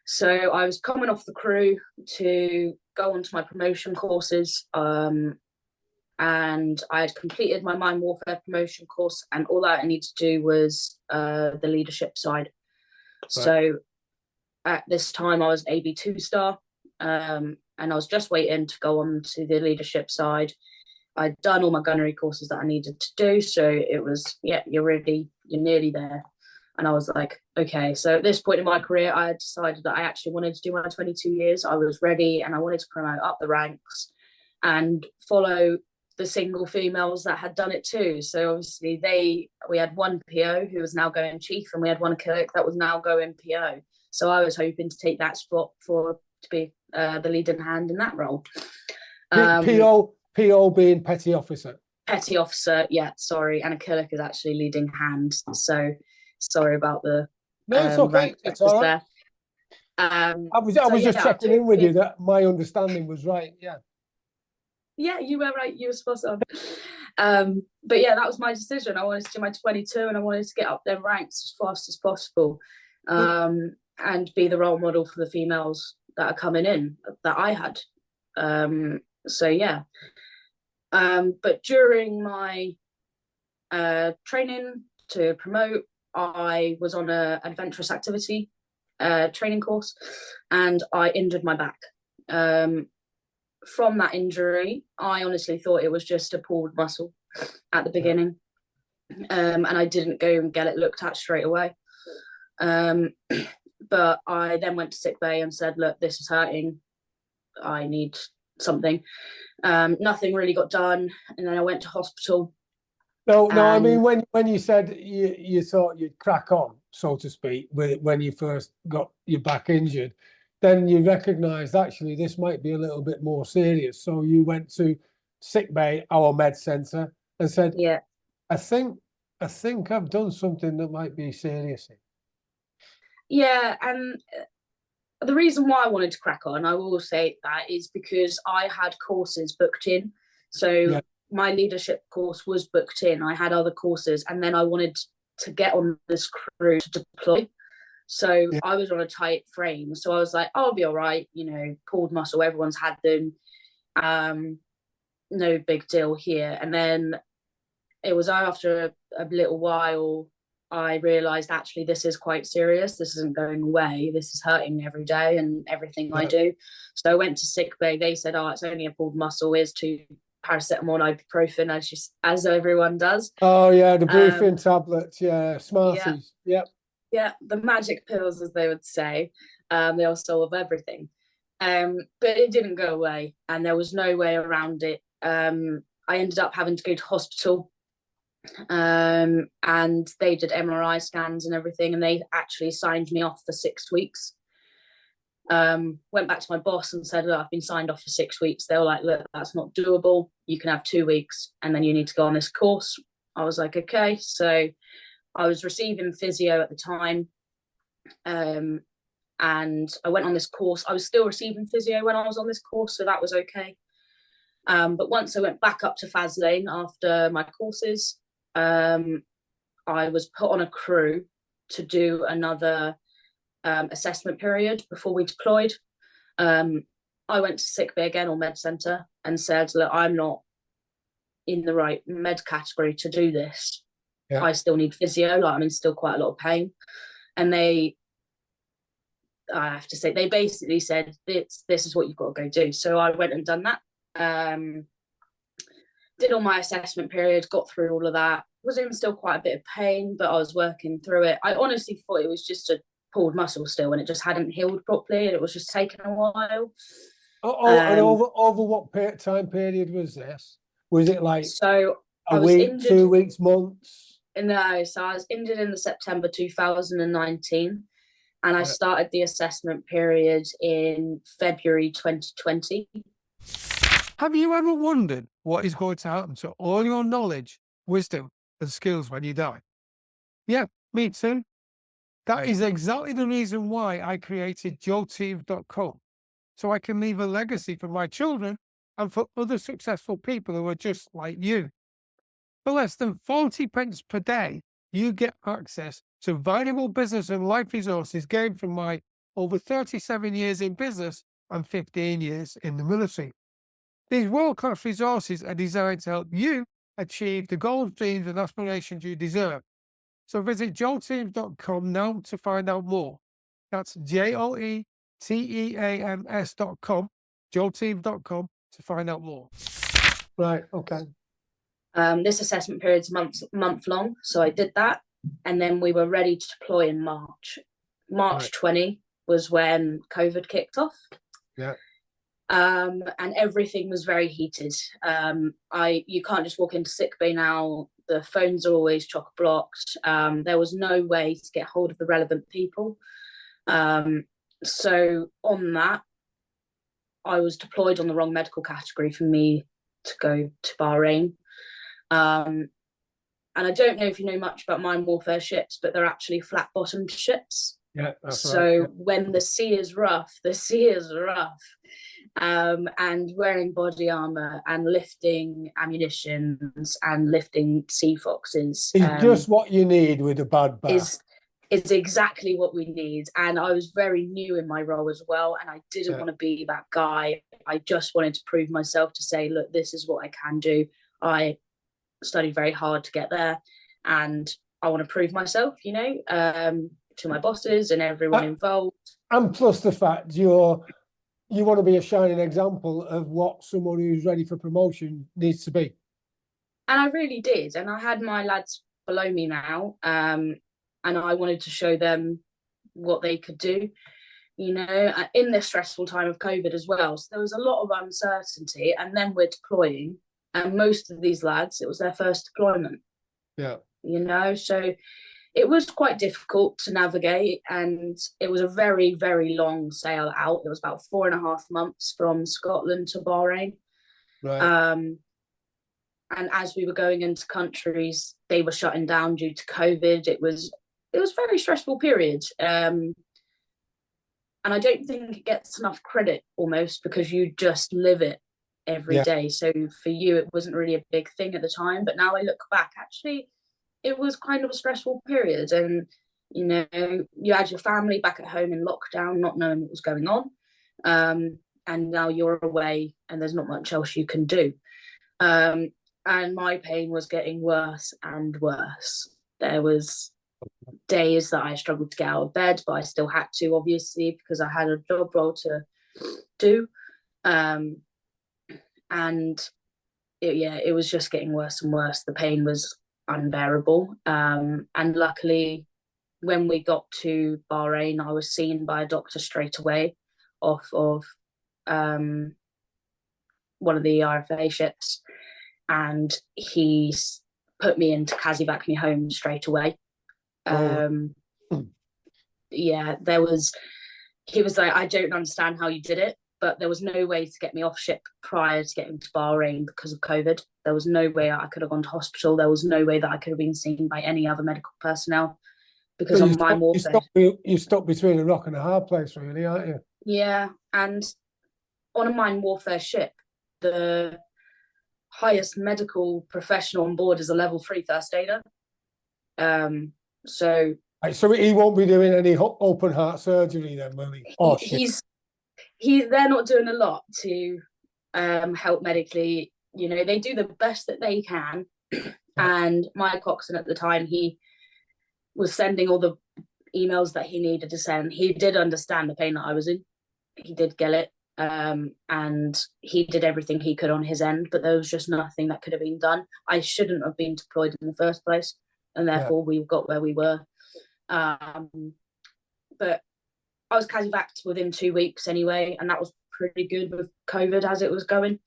So I was coming off the crew to go on to my promotion courses. And I had completed my mine warfare promotion course, and all that I needed to do was the leadership side. Right. So at this time I was AB 2-star, and I was just waiting to go on to the leadership side. I'd done all my gunnery courses that I needed to do. So it was, yeah, you're nearly there. And I was like, okay. So at this point in my career, I had decided that I actually wanted to do my 22 years. I was ready and I wanted to promote up the ranks and follow the single females that had done it too. So obviously we had one PO who was now going chief, and we had one clerk that was now going PO. So I was hoping to take that spot to be the leading hand in that role. PO being petty officer. Petty officer, yeah, sorry. And a clerk is actually leading hand. So sorry about the No, it's okay. It's all right. There. I was just checking in with you that my understanding was right. Yeah. Yeah, you were right. You were spot on. But yeah, that was my decision. I wanted to do my 22 and I wanted to get up their ranks as fast as possible, and be the role model for the females that are coming in that I had. So yeah. But during my training to promote, I was on an adventurous activity training course, and I injured my back. From that injury, I honestly thought it was just a pulled muscle at the beginning, and I didn't go and get it looked at straight away. But I then went to sick bay and said, look, this is hurting. I need something. Nothing really got done, and then I went to hospital. No, I mean, when you said you thought you'd crack on, so to speak, when you first got your back injured, then you recognised actually this might be a little bit more serious. So you went to sick bay, our med centre, and said, yeah, I think I've done something that might be serious. Yeah, and the reason why I wanted to crack on, I will say that, is because I had courses booked in. So my leadership course was booked in. I had other courses, and then I wanted to get on this crew to deploy. So I was on a tight frame. So I was like, I'll be all right, pulled muscle, everyone's had them. No big deal here. And then it was after a little while, I realised actually this is quite serious. This isn't going away. This is hurting every day and everything I do. So I went to sick bay. They said, oh, it's only a pulled muscle. Here's 2 paracetamol, ibuprofen, as everyone does. Oh, yeah, the briefing tablets. Yeah, Smarties. Yeah, the magic pills, as they would say. They'll solve everything. But it didn't go away, and there was no way around it. I ended up having to go to hospital, and they did MRI scans and everything, and they actually signed me off for 6 weeks. Went back to my boss and said, look, I've been signed off for 6 weeks. They were like, look, that's not doable. You can have 2 weeks, and then you need to go on this course. I was like, okay. So I was receiving physio at the time, and I went on this course. I was still receiving physio when I was on this course, so that was okay. But once I went back up to Faslane after my courses, I was put on a crew to do another assessment period before we deployed. I went to sick bay again, or med centre, and said, look, I'm not in the right med category to do this. I still need physio, I'm in still quite a lot of pain. And I have to say, they basically said, this is what you've got to go do. So I went and done that. Did all my assessment period, got through all of that. Was in still quite a bit of pain, but I was working through it. I honestly thought it was just a pulled muscle still, and it just hadn't healed properly, and it was just taking a while. And over what time period was this? Was it like a week, 2 weeks, months? No, so I was injured in the September 2019, and I started the assessment period in February 2020. Have you ever wondered what is going to happen to all your knowledge, wisdom, and skills when you die? Yeah, me too. That is exactly the reason why I created joteam.com, so I can leave a legacy for my children and for other successful people who are just like you. For less than 40 pence per day, you get access to valuable business and life resources gained from my over 37 years in business and 15 years in the military. These world-class resources are designed to help you achieve the goals, dreams, and aspirations you deserve. So visit joteams.com now to find out more. That's joteams.com, joteams.com, to find out more. Right. Okay. This assessment period's month long, so I did that, and then we were ready to deploy in March. March Right. 20 was when COVID kicked off. Yeah. And everything was very heated. You can't just walk into sick bay now. The phones are always chock blocked. There was no way to get hold of the relevant people. So on that, I was deployed on the wrong medical category for me to go to Bahrain. And I don't know if you know much about mine warfare ships, but they're actually flat bottomed ships. Yeah, that's so right. Yeah. when the sea is rough, the sea is rough. And wearing body armor and lifting ammunitions and lifting sea foxes It's just what you need with a bad bath. is exactly what we need. And I was very new in my role as well, and I didn't want to be that guy. I just wanted to prove myself, to say, look, this is what I can do. I studied very hard to get there, and I want to prove myself, to my bosses and everyone involved. And plus the fact you want to be a shining example of what someone who's ready for promotion needs to be. And I really did. And I had my lads below me now, and I wanted to show them what they could do, in this stressful time of COVID as well. So there was a lot of uncertainty, and then we're deploying, and most of these lads, it was their first deployment. Yeah. So it was quite difficult to navigate, and it was a very, very long sail out. It was about 4.5 months from Scotland to Bahrain. Right. And as we were going into countries, they were shutting down due to COVID. It was a very stressful period. And I don't think it gets enough credit, almost, because you just live it every day. So for you, it wasn't really a big thing at the time. But now I look back, actually, it was kind of a stressful period. And, you had your family back at home in lockdown, not knowing what was going on. And now you're away and there's not much else you can do. And my pain was getting worse and worse. There was days that I struggled to get out of bed, but I still had to, obviously, because I had a job role to do. And it was just getting worse and worse. The pain was unbearable. And luckily, when we got to Bahrain, I was seen by a doctor straight away off of one of the RFA ships. And he put me into Kazivac me home straight away. He was like, I don't understand how you did it, but there was no way to get me off ship prior to getting to Bahrain because of COVID. There was no way I could have gone to hospital. There was no way that I could have been seen by any other medical personnel, because on my warfare. You're stuck between a rock and a hard place, really, aren't you? Yeah, and on a mine warfare ship, the highest medical professional on board is a level 3 first aider. So he won't be doing any open heart surgery then, will he? Oh, they're not doing a lot to help medically. They do the best that they can. And my coxswain at the time, he was sending all the emails that he needed to send. He did understand the pain that I was in. He did get it. And he did everything he could on his end, but there was just nothing that could have been done. I shouldn't have been deployed in the first place, and therefore we got where we were. But I was Kazivac within 2 weeks anyway, and that was pretty good with COVID as it was going.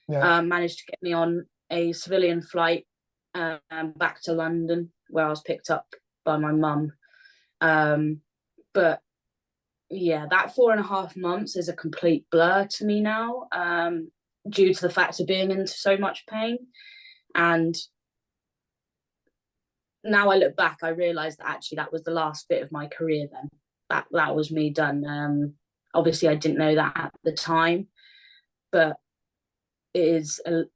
Managed to get me on a civilian flight back to London, where I was picked up by my mum. But yeah, that 4.5 months is a complete blur to me now, due to the fact of being in so much pain. And now I look back, I realise that actually that was the last bit of my career then. That was me done. Obviously, I didn't know that at the time, but it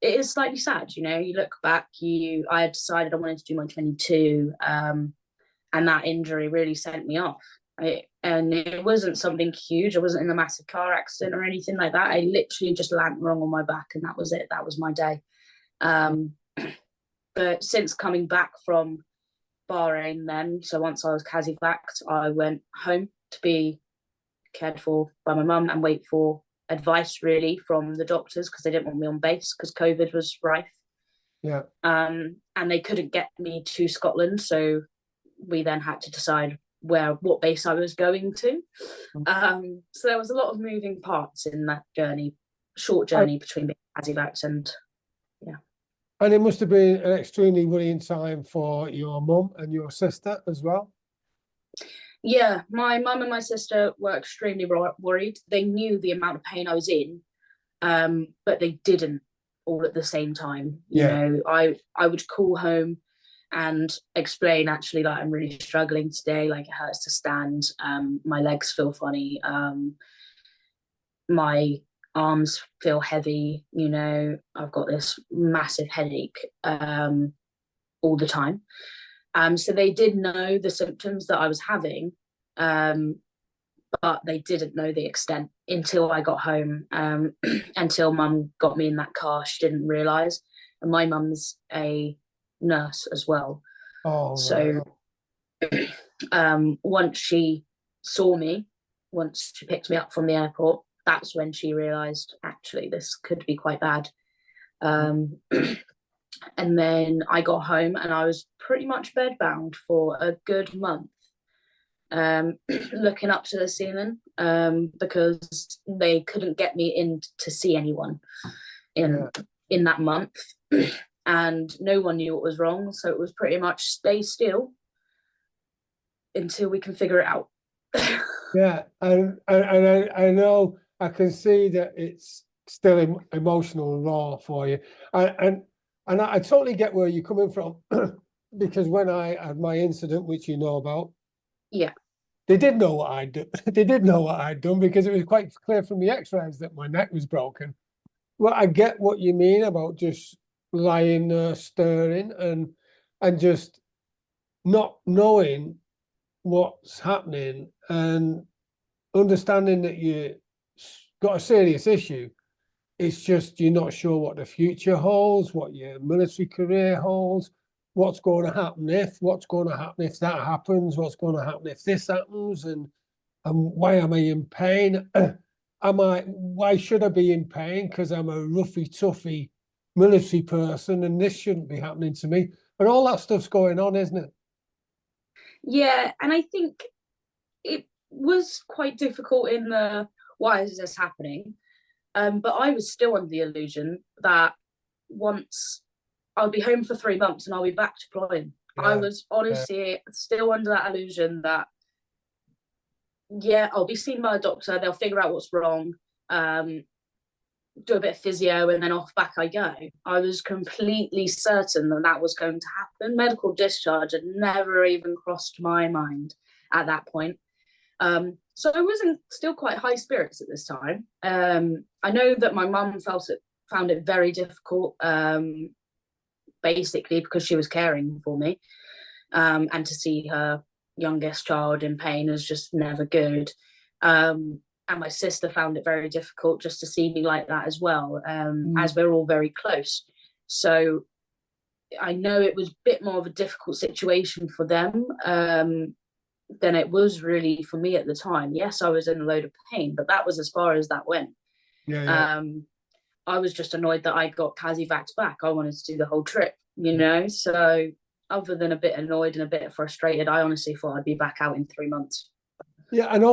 is slightly sad. You look back. I had decided I wanted to do my 22, and that injury really sent me off. And it wasn't something huge. I wasn't in a massive car accident or anything like that. I literally just landed wrong on my back, and that was it. That was my day. But since coming back from Bahrain then, so once I was Kazivac, I went home to be cared for by my mum and wait for advice really from the doctors, because they didn't want me on base because COVID was rife. Yeah. And they couldn't get me to Scotland, so we then had to decide what base I was going to. So there was a lot of moving parts in that short journey between being CASEVAC and yeah. And it must have been an extremely worrying time for your mum and your sister as well. Yeah, my mum and my sister were extremely worried. They knew the amount of pain I was in, but they didn't all at the same time. You know, I would call home and explain actually that I'm really struggling today, like it hurts to stand, my legs feel funny, my arms feel heavy, you know, I've got this massive headache all the time. So they did know the symptoms that I was having, but they didn't know the extent until I got home, until mum got me in that car. She didn't realise. And my mum's a nurse as well. Oh, so once she saw me, once she picked me up from the airport, that's when she realised actually this could be quite bad. And then I got home and I was pretty much bedbound for a good month, looking up to the ceiling, because they couldn't get me in to see anyone in that month. And no one knew what was wrong, so it was pretty much stay still until we can figure it out. Yeah, and I know, I can see that it's still emotional and raw for you, and I totally get where you're coming from, because when I had my incident, which you know about, yeah, they did know what I'd done. They did know what I'd done, because it was quite clear from the X-rays that my neck was broken. Well, I get what you mean about just lying there stirring and just not knowing what's happening and understanding that you got a serious issue. It's just you're not sure what the future holds, what your military career holds, what's going to happen if that happens, what's going to happen if this happens, and why am I in pain? Why should I be in pain? Because I'm a roughy, toughy military person and this shouldn't be happening to me. And all that stuff's going on, isn't it? Yeah, and I think it was quite difficult in the why is this happening? But I was still under the illusion that once I'll be home for 3 months and I'll be back deploying. Yeah, I was honestly still under that illusion that, yeah, I'll be seen by a doctor, they'll figure out what's wrong, do a bit of physio, and then off back I go. I was completely certain that was going to happen. Medical discharge had never even crossed my mind at that point. So I wasn't still quite high spirits at this time. I know that my mum found it very difficult, basically because she was caring for me, and to see her youngest child in pain is just never good. And my sister found it very difficult just to see me like that as well, as we're all very close. So I know it was a bit more of a difficult situation for them than it was really for me at the time. Yes, I was in a load of pain, but that was as far as that went. I was just annoyed that I got CASEVAC back. I wanted to do the whole trip, you know? So other than a bit annoyed and a bit frustrated, I honestly thought I'd be back out in 3 months. Yeah, and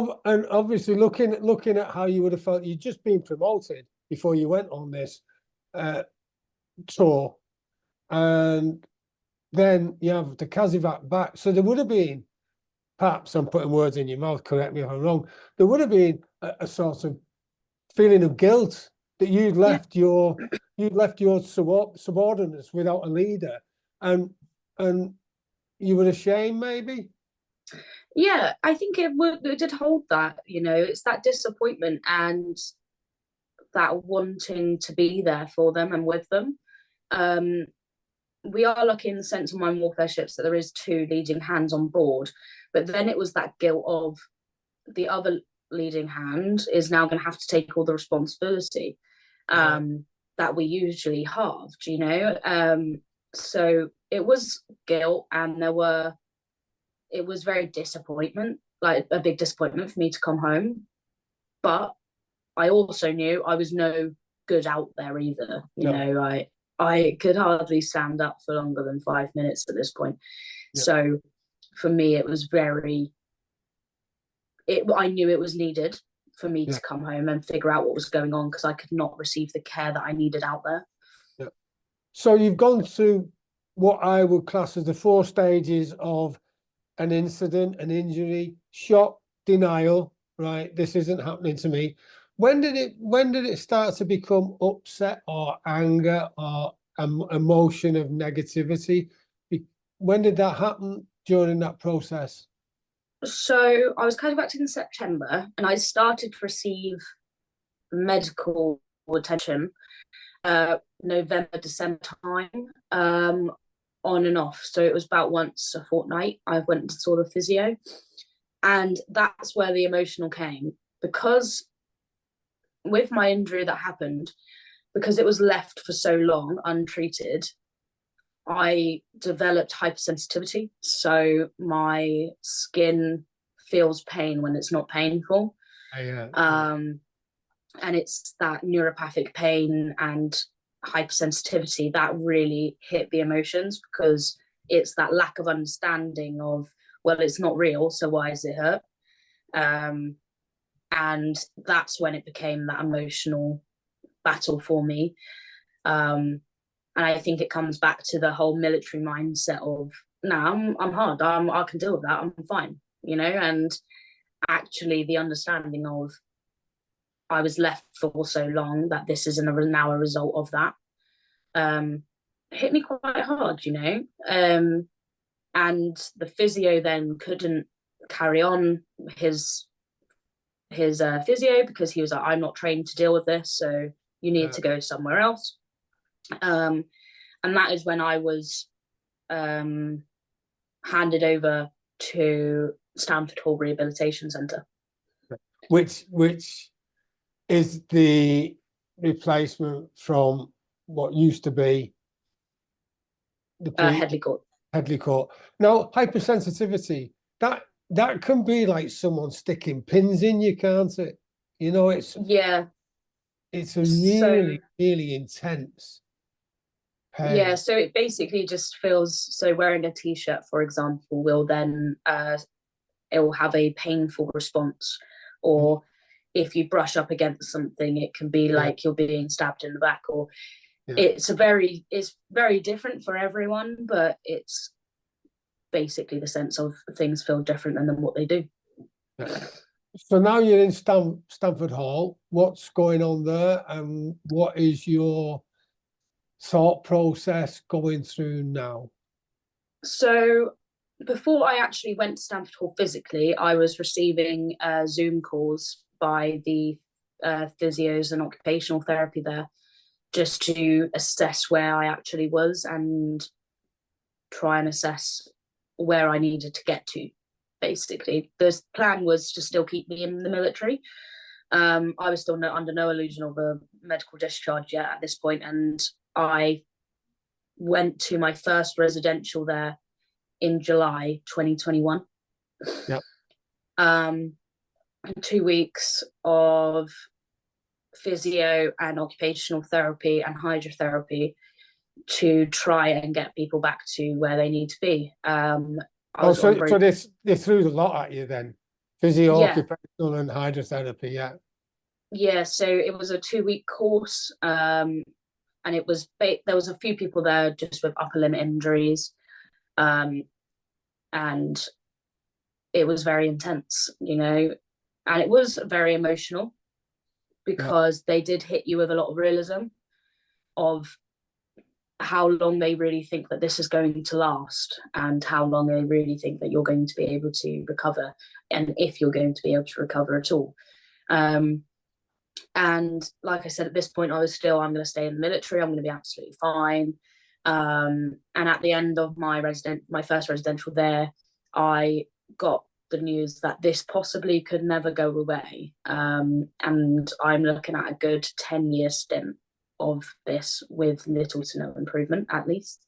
obviously looking at how you would have felt, you'd just been promoted before you went on this tour, and then you have the CASEVAC back. So there would have been, perhaps I'm putting words in your mouth, correct me if I'm wrong, there would have been a sort of feeling of guilt that you'd left your subordinates without a leader, and you were ashamed maybe. Yeah, I think it did hold that, you know, it's that disappointment and that wanting to be there for them and with them. We are lucky in the sense of mine warfare ships that there is 2 leading hands on board, but then it was that guilt of the other leading hand is now going to have to take all the responsibility that we usually halved, you know. So it was guilt, and it was very disappointment, like a big disappointment for me to come home. But I also knew I was no good out there either. You No. know, I could hardly stand up for longer than 5 minutes at this point. Yeah. So for me, it was I knew it was needed for me to come home and figure out what was going on, because I could not receive the care that I needed out there. Yeah. So you've gone through what I would class as the 4 stages of an incident, an injury: shock, denial, right? This isn't happening to me. When did it start to become upset or anger or emotion of negativity? When did that happen during that process? So I was kind of active in September, and I started to receive medical attention November, December time, on and off. So it was about once a fortnight I went and saw the physio, and that's where the emotional came, because with my injury that happened, because it was left for so long untreated, I developed hypersensitivity. So my skin feels pain when it's not painful. And it's that neuropathic pain and hypersensitivity that really hit the emotions, because it's that lack of understanding of, well, it's not real, so why does it hurt? And that's when it became that emotional battle for me. And I think it comes back to the whole military mindset of, no, I'm hard, I can deal with that, I'm fine, you know. And actually the understanding of, I was left for so long that this is now a result of that, hit me quite hard, you know. And the physio then couldn't carry on his physio, because he was like, I'm not trained to deal with this, so you need to go somewhere else. And that is when I was handed over to Stamford Hall Rehabilitation Centre, which is the replacement from what used to be the Headley Court. Headley Court. Now, hypersensitivity, that can be like someone sticking pins in you, can't it? You know, it's a really, really intense pain. Yeah, so it basically just feels, so wearing a t-shirt, for example, will then it will have a painful response, or if you brush up against something, it can be like you're being stabbed in the back, or it's very different for everyone, but it's basically the sense of things feel different than what they do. So now you're in Stamford Hall. What's going on there, and what is your thought process going through now? So before I actually went to Stamford Hall physically, I was receiving Zoom calls by the physios and occupational therapy there, just to assess where I actually was and try and assess where I needed to get to. Basically, the plan was to still keep me in the military. I was still under no illusion of a medical discharge yet at this point, and I went to my first residential there in July 2021. Yep. 2 weeks of physio and occupational therapy and hydrotherapy to try and get people back to where they need to be. So they threw the lot at you then? Physio, occupational and hydrotherapy, Yeah, so it was a 2-week course, and it was there was a few people there just with upper limb injuries, and it was very intense, you know, and it was very emotional, because they did hit you with a lot of realism of how long they really think that this is going to last, and how long they really think that you're going to be able to recover, and if you're going to be able to recover at all. And like I said, at this point, I'm going to stay in the military. I'm going to be absolutely fine. And at the end of my first residential there, I got the news that this possibly could never go away. And I'm looking at a good 10-year stint of this with little to no improvement, at least.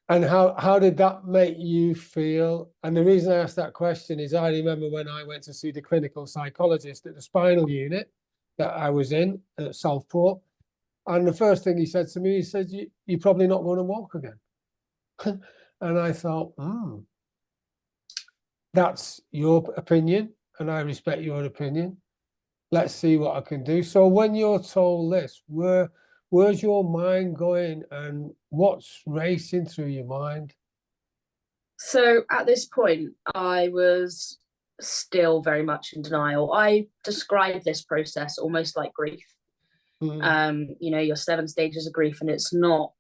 And how did that make you feel? And the reason I asked that question is I remember when I went to see the clinical psychologist at the spinal unit, that I was in at Southport. And the first thing he said to me, he said, you're probably not going to walk again. And I thought, that's your opinion, and I respect your opinion. Let's see what I can do. So when you're told this, where's your mind going and what's racing through your mind? So at this point, I was still very much in denial. I describe this process almost like grief. You know, your 7 stages of grief, and it's not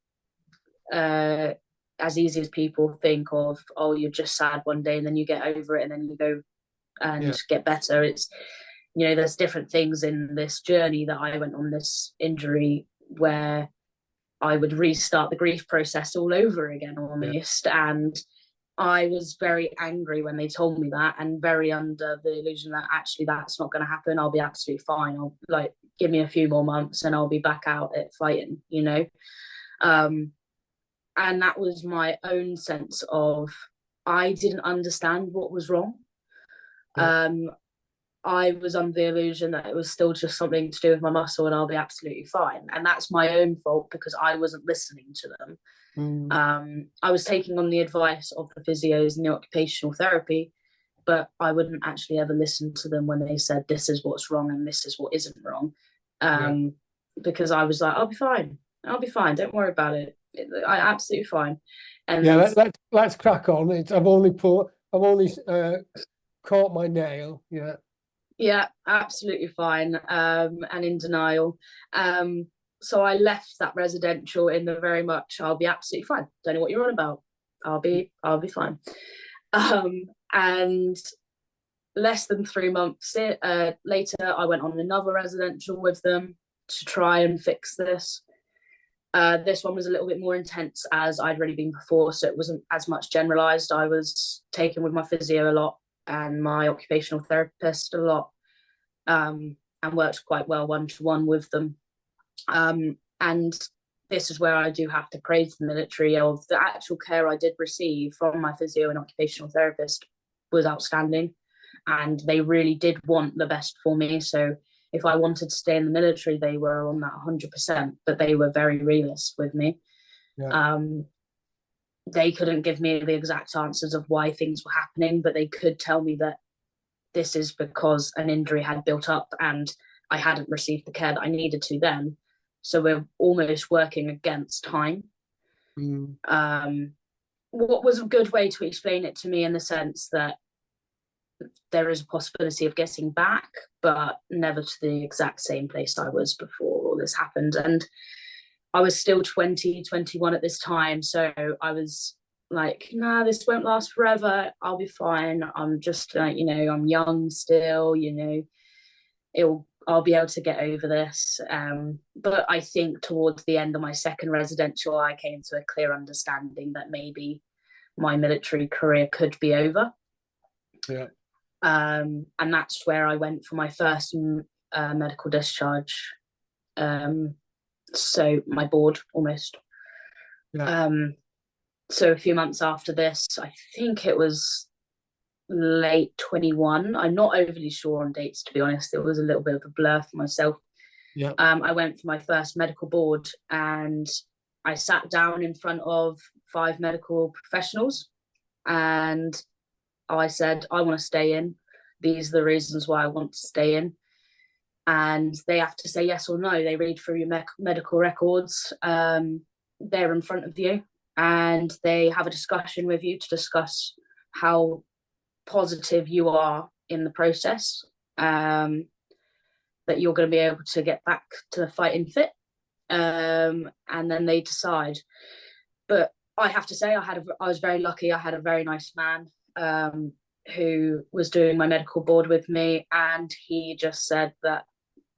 as easy as people think of. Oh, you're just sad one day and then you get over it and then you go and get better. It's, you know, there's different things in this journey that I went on, this injury, where I would restart the grief process all over again almost. And I was very angry when they told me that, and very under the illusion that actually that's not going to happen. I'll be absolutely fine. I'll, like, give me a few more months and I'll be back out at fighting, you know. And that was my own sense of, I didn't understand what was wrong. I was under the illusion that it was still just something to do with my muscle and I'll be absolutely fine. And that's my own fault because I wasn't listening to them. I was taking on the advice of the physios and the occupational therapy, but I wouldn't actually ever listen to them when they said, this is what's wrong and this is what isn't wrong. Because I was like, I'll be fine. I'll be fine. Don't worry about it. I'm absolutely fine. And let's crack on. I've only caught my nail. Yeah, absolutely fine. And in denial. So I left that residential in the very much, I'll be absolutely fine. Don't know what you're on about. I'll be fine. And less than 3 months later, I went on another residential with them to try and fix this. This one was a little bit more intense as I'd already been before, so it wasn't as much generalized. I was taken with my physio a lot and my occupational therapist a lot, and worked quite well one-to-one with them. And this is where I do have to praise the military. Of the actual care I did receive from my physio and occupational therapist was outstanding, and they really did want the best for me. So if I wanted to stay in the military, they were on that 100%, but they were very realist with me. They couldn't give me the exact answers of why things were happening, but they could tell me that this is because an injury had built up and I hadn't received the care that I needed to then. So we're almost working against time. What was a good way to explain it to me, in the sense that there is a possibility of getting back, but never to the exact same place I was before all this happened. And I was still 20, 21 at this time. So I was like, nah, this won't last forever. I'll be fine. I'm just, you know, I'm young still, you know, I'll be able to get over this. But I think towards the end of my second residential, I came to a clear understanding that maybe my military career could be over. And that's where I went for my first medical discharge. So my board almost. So a few months after this, I think it was late 21. I'm not overly sure on dates, to be honest. It was a little bit of a blur for myself. I went for my first medical board and I sat down in front of 5 medical professionals and I said, I want to stay in. These are the reasons why I want to stay in. And they have to say yes or no. They read through your medical records. They're in front of you and they have a discussion with you to discuss how positive you are in the process, that you're going to be able to get back to fighting fit. And then they decide. But I have to say, I was very lucky. I had a very nice man who was doing my medical board with me, and he just said that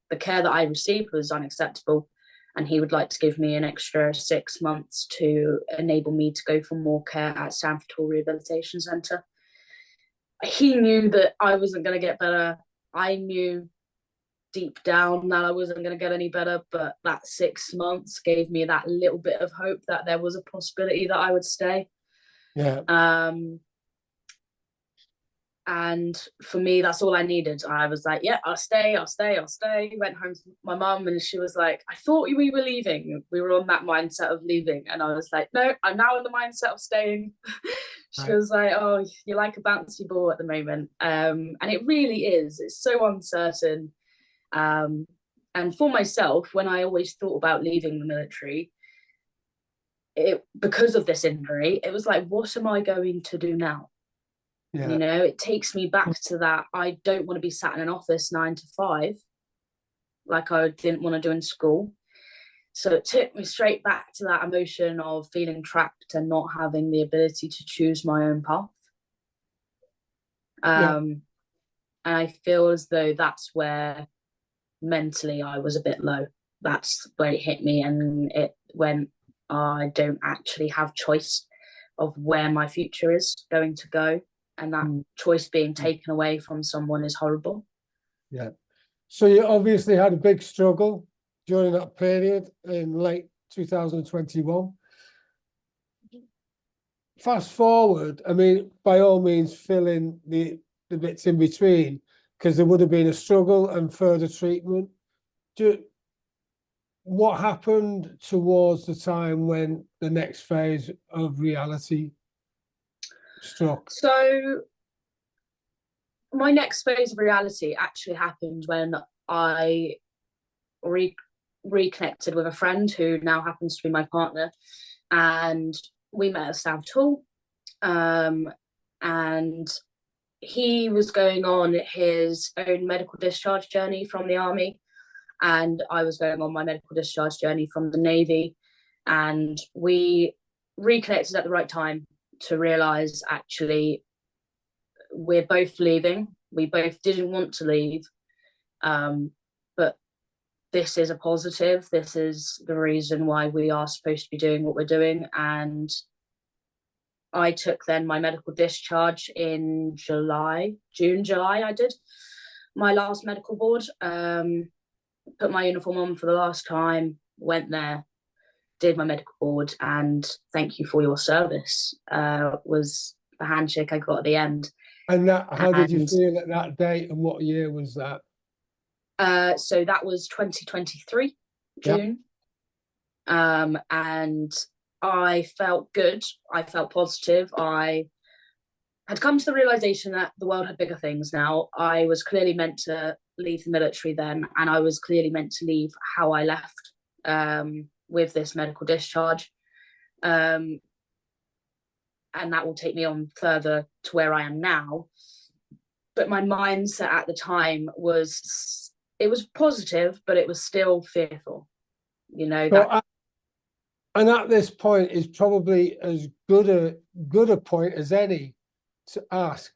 the care that I received was unacceptable and he would like to give me an extra 6 months to enable me to go for more care at Stanford Hall Rehabilitation Centre. He knew that I wasn't going to get better. I knew deep down that I wasn't going to get any better, but that 6 months gave me that little bit of hope that there was a possibility that I would stay. And for me, that's all I needed. I was like, yeah, I'll stay. Went home to my mum and she was like, I thought we were leaving. We were on that mindset of leaving. And I was like, no, I'm now in the mindset of staying. She was like, oh, you're like a bouncy ball at the moment. And it really is. It's so uncertain. And for myself, when I always thought about leaving the military, because of this injury, it was like, what am I going to do now? Yeah. You know, it takes me back to that. I don't want to be sat in an office 9 to 5 like I didn't want to do in school. So it took me straight back to that emotion of feeling trapped and not having the ability to choose my own path. And I feel as though that's where mentally I was a bit low. That's where it hit me, and it went, I don't actually have choice of where my future is going to go. And that choice being taken away from someone is horrible. Yeah. So you obviously had a big struggle during that period in late 2021. Fast forward, I mean, by all means, fill in the bits in between, because there would have been a struggle and further treatment. What happened towards the time when the next phase of reality struck? So my next phase of reality actually happened when I reconnected with a friend who now happens to be my partner, and we met at South Hall, and he was going on his own medical discharge journey from the army, and I was going on my medical discharge journey from the Navy, and we reconnected at the right time to realize actually we're both leaving. We both didn't want to leave, but this is a positive. This is the reason why we are supposed to be doing what we're doing. And I took then my medical discharge in June, July. I did my last medical board, put my uniform on for the last time, went there, did my medical board, and thank you for your service was the handshake I got at the end. And how did you feel at that date, and what year was that? So that was 2023, June. Yep. And I felt good. I felt positive. I had come to the realization that the world had bigger things now. I was clearly meant to leave the military then, and I was clearly meant to leave how I left, with this medical discharge. And that will take me on further to where I am now. But my mindset at the time was, it was positive, but it was still fearful. You know, so and at this point is probably as good a point as any to ask,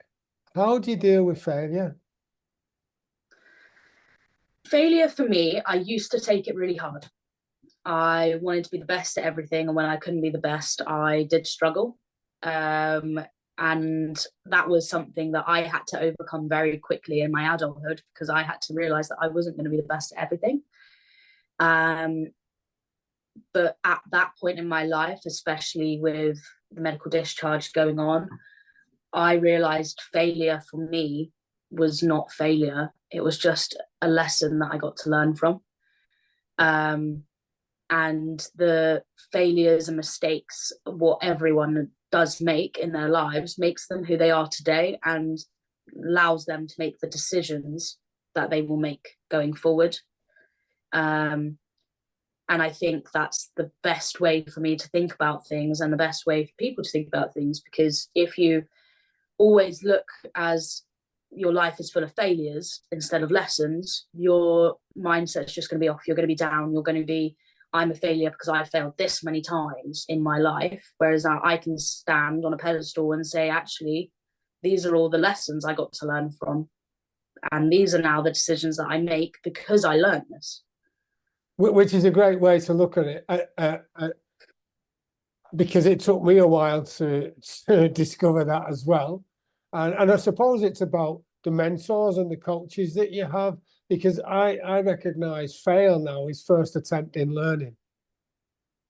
how do you deal with failure? Failure for me, I used to take it really hard. I wanted to be the best at everything, and when I couldn't be the best, I did struggle. And that was something that I had to overcome very quickly in my adulthood, because I had to realize that I wasn't going to be the best at everything. But at that point in my life, especially with the medical discharge going on, I realized failure for me was not failure. It was just a lesson that I got to learn from. And the failures and mistakes, what everyone does make in their lives, makes them who they are today and allows them to make the decisions that they will make going forward. And I think that's the best way for me to think about things, and the best way for people to think about things, because if you always look as your life is full of failures instead of lessons, your mindset's just going to be off. You're going to be down. You're going to be, I'm a failure because I failed this many times in my life. Whereas now I can stand on a pedestal and say, actually, these are all the lessons I got to learn from. And these are now the decisions that I make because I learned this. Which is a great way to look at it, because it took me a while to discover that as well. And I suppose it's about the mentors and the coaches that you have, because I recognise fail now is first attempt in learning.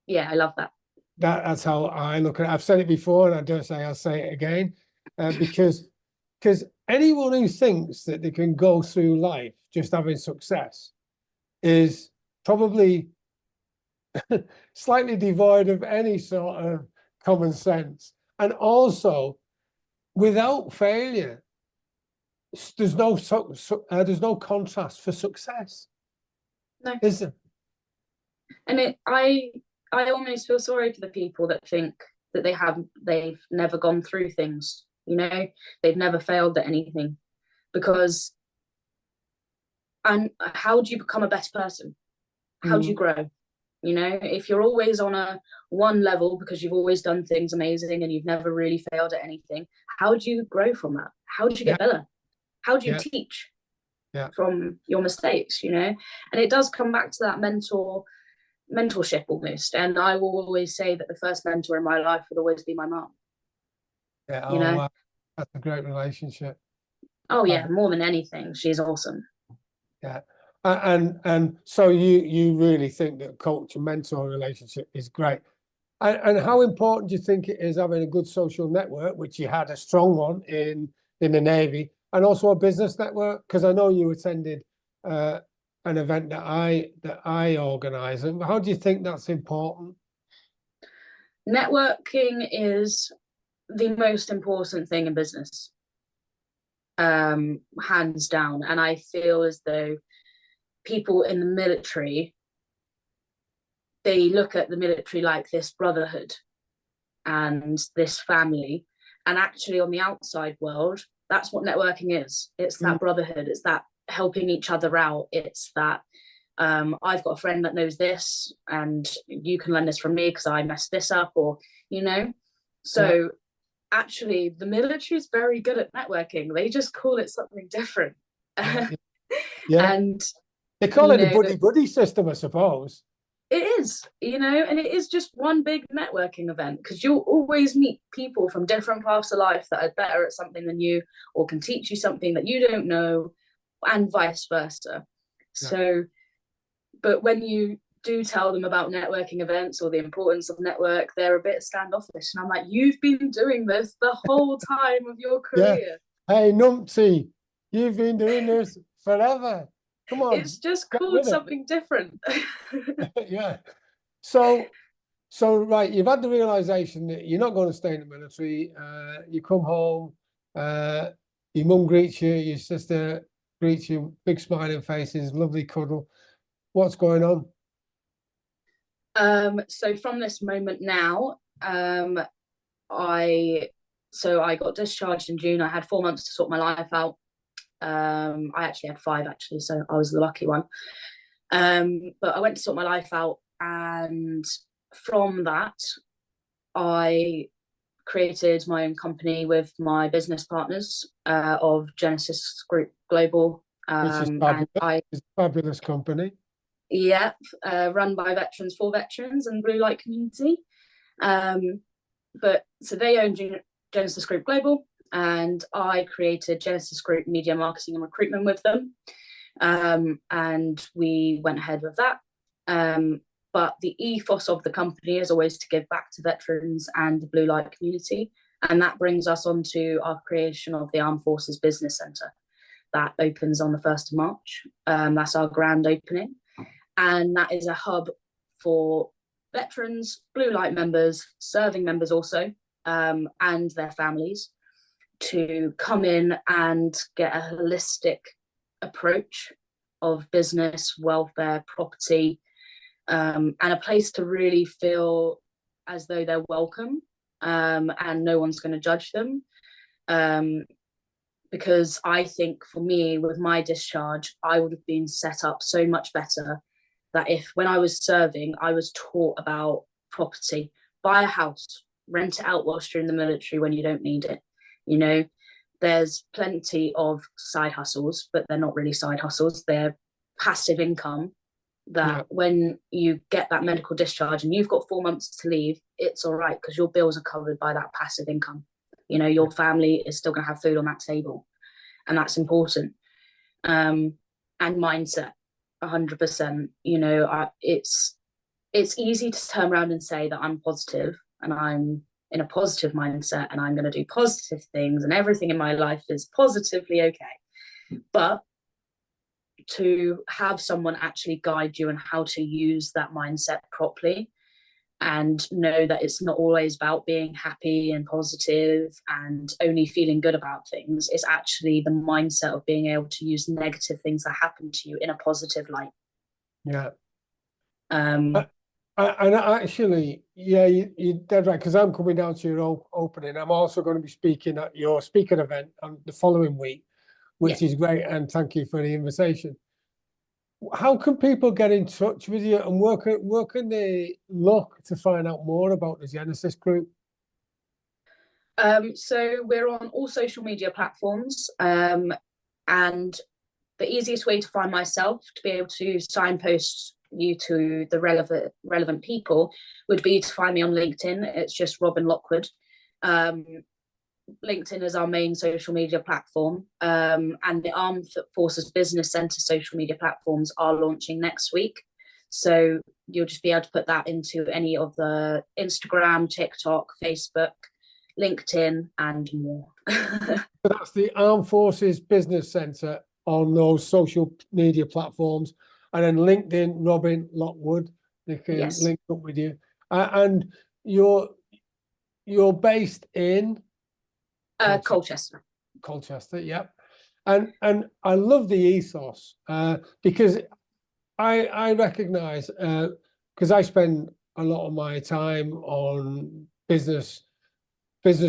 Yeah, I love that. That's how I look at it. I've said it before, and I dare say I'll say it again, because because anyone who thinks that they can go through life just having success is probably slightly devoid of any sort of common sense. And also, without failure, there's no contrast for success, No. is there? And I almost feel sorry for the people that think that they've never gone through things, you know, they've never failed at anything, because and how do you become a better person? How do you grow? You know, if you're always on a one level because you've always done things amazing and you've never really failed at anything, how do you grow from that? How do you get better? How do you teach from your mistakes, you know? And it does come back to that mentorship almost. And I will always say that the first mentor in my life would always be my mum. Yeah, you know? wow. That's a great relationship. Oh yeah, more than anything, she's awesome. Yeah. And so you really think that coach and mentor relationship is great. And how important do you think it is having a good social network, which you had a strong one in the Navy, and also a business network? Because I know you attended an event that I organise. And how do you think that's important? Networking is the most important thing in business, hands down. And I feel as though people in the military, they look at the military like this brotherhood and this family, and actually on the outside world, that's what networking is. It's that brotherhood, it's that helping each other out, it's that I've got a friend that knows this and you can learn this from me because I messed this up, or you know. So actually the military is very good at networking, they just call it something different. And they call it a buddy system, I suppose. It is, you know, and it is just one big networking event, because you'll always meet people from different paths of life that are better at something than you, or can teach you something that you don't know, and vice versa. So, but when you do tell them about networking events or the importance of network, they're a bit standoffish. And I'm like, you've been doing this the whole time of your career. Hey, numpty, you've been doing this forever. Come on. It's just called something different. So right, you've had the realization that you're not going to stay in the military. You come home, your mum greets you, your sister greets you, big smiling faces, lovely cuddle. What's going on? So from this moment now, I got discharged in June. I had 4 months to sort my life out. I actually had 5, actually, so I was the lucky one. But I went to sort my life out, and from that, I created my own company with my business partners of Genesis Group Global. Which is fabulous. It's a fabulous company. Yeah, run by veterans for veterans and Blue Light Community. But so they own Genesis Group Global, and I created Genesis Group Media Marketing and Recruitment with them. And we went ahead with that. But the ethos of the company is always to give back to veterans and the Blue Light community. And that brings us on to our creation of the Armed Forces Business Centre. That opens on the 1st of March. That's our grand opening. And that is a hub for veterans, Blue Light members, serving members also, and their families, to come in and get a holistic approach of business, welfare, property, and a place to really feel as though they're welcome, and no one's going to judge them. Because I think for me, with my discharge, I would have been set up so much better that if when I was serving, I was taught about property, buy a house, rent it out whilst you're in the military when you don't need it. You know, there's plenty of side hustles, but they're not really side hustles. They're passive income that when you get that medical discharge and you've got 4 months to leave, it's all right because your bills are covered by that passive income. You know, your family is still going to have food on that table, and that's important. And mindset, 100%. You know, it's easy to turn around and say that I'm positive and I'm in a positive mindset and I'm going to do positive things and everything in my life is positively okay. But to have someone actually guide you on how to use that mindset properly and know that it's not always about being happy and positive and only feeling good about things. It's actually the mindset of being able to use negative things that happen to you in a positive light. Yeah. Um, And actually, yeah, you're dead right, because I'm coming down to your opening. I'm also going to be speaking at your speaking event on the following week, which is great. And thank you for the invitation. How can people get in touch with you, and where can they look to find out more about the Genesis Group? So we're on all social media platforms, and the easiest way to find myself, to be able to signpost you to the relevant people, would be to find me on LinkedIn. It's just Robyn Lockwood. LinkedIn is our main social media platform, and the Armed Forces Business Centre social media platforms are launching next week. So you'll just be able to put that into any of the Instagram, TikTok, Facebook, LinkedIn, and more. So that's the Armed Forces Business Centre on those social media platforms, and then LinkedIn, Robyn Lockwood. They can link up with you, and you're based in Colchester. Colchester, yep. And I love the ethos because I recognise, because I spend a lot of my time on business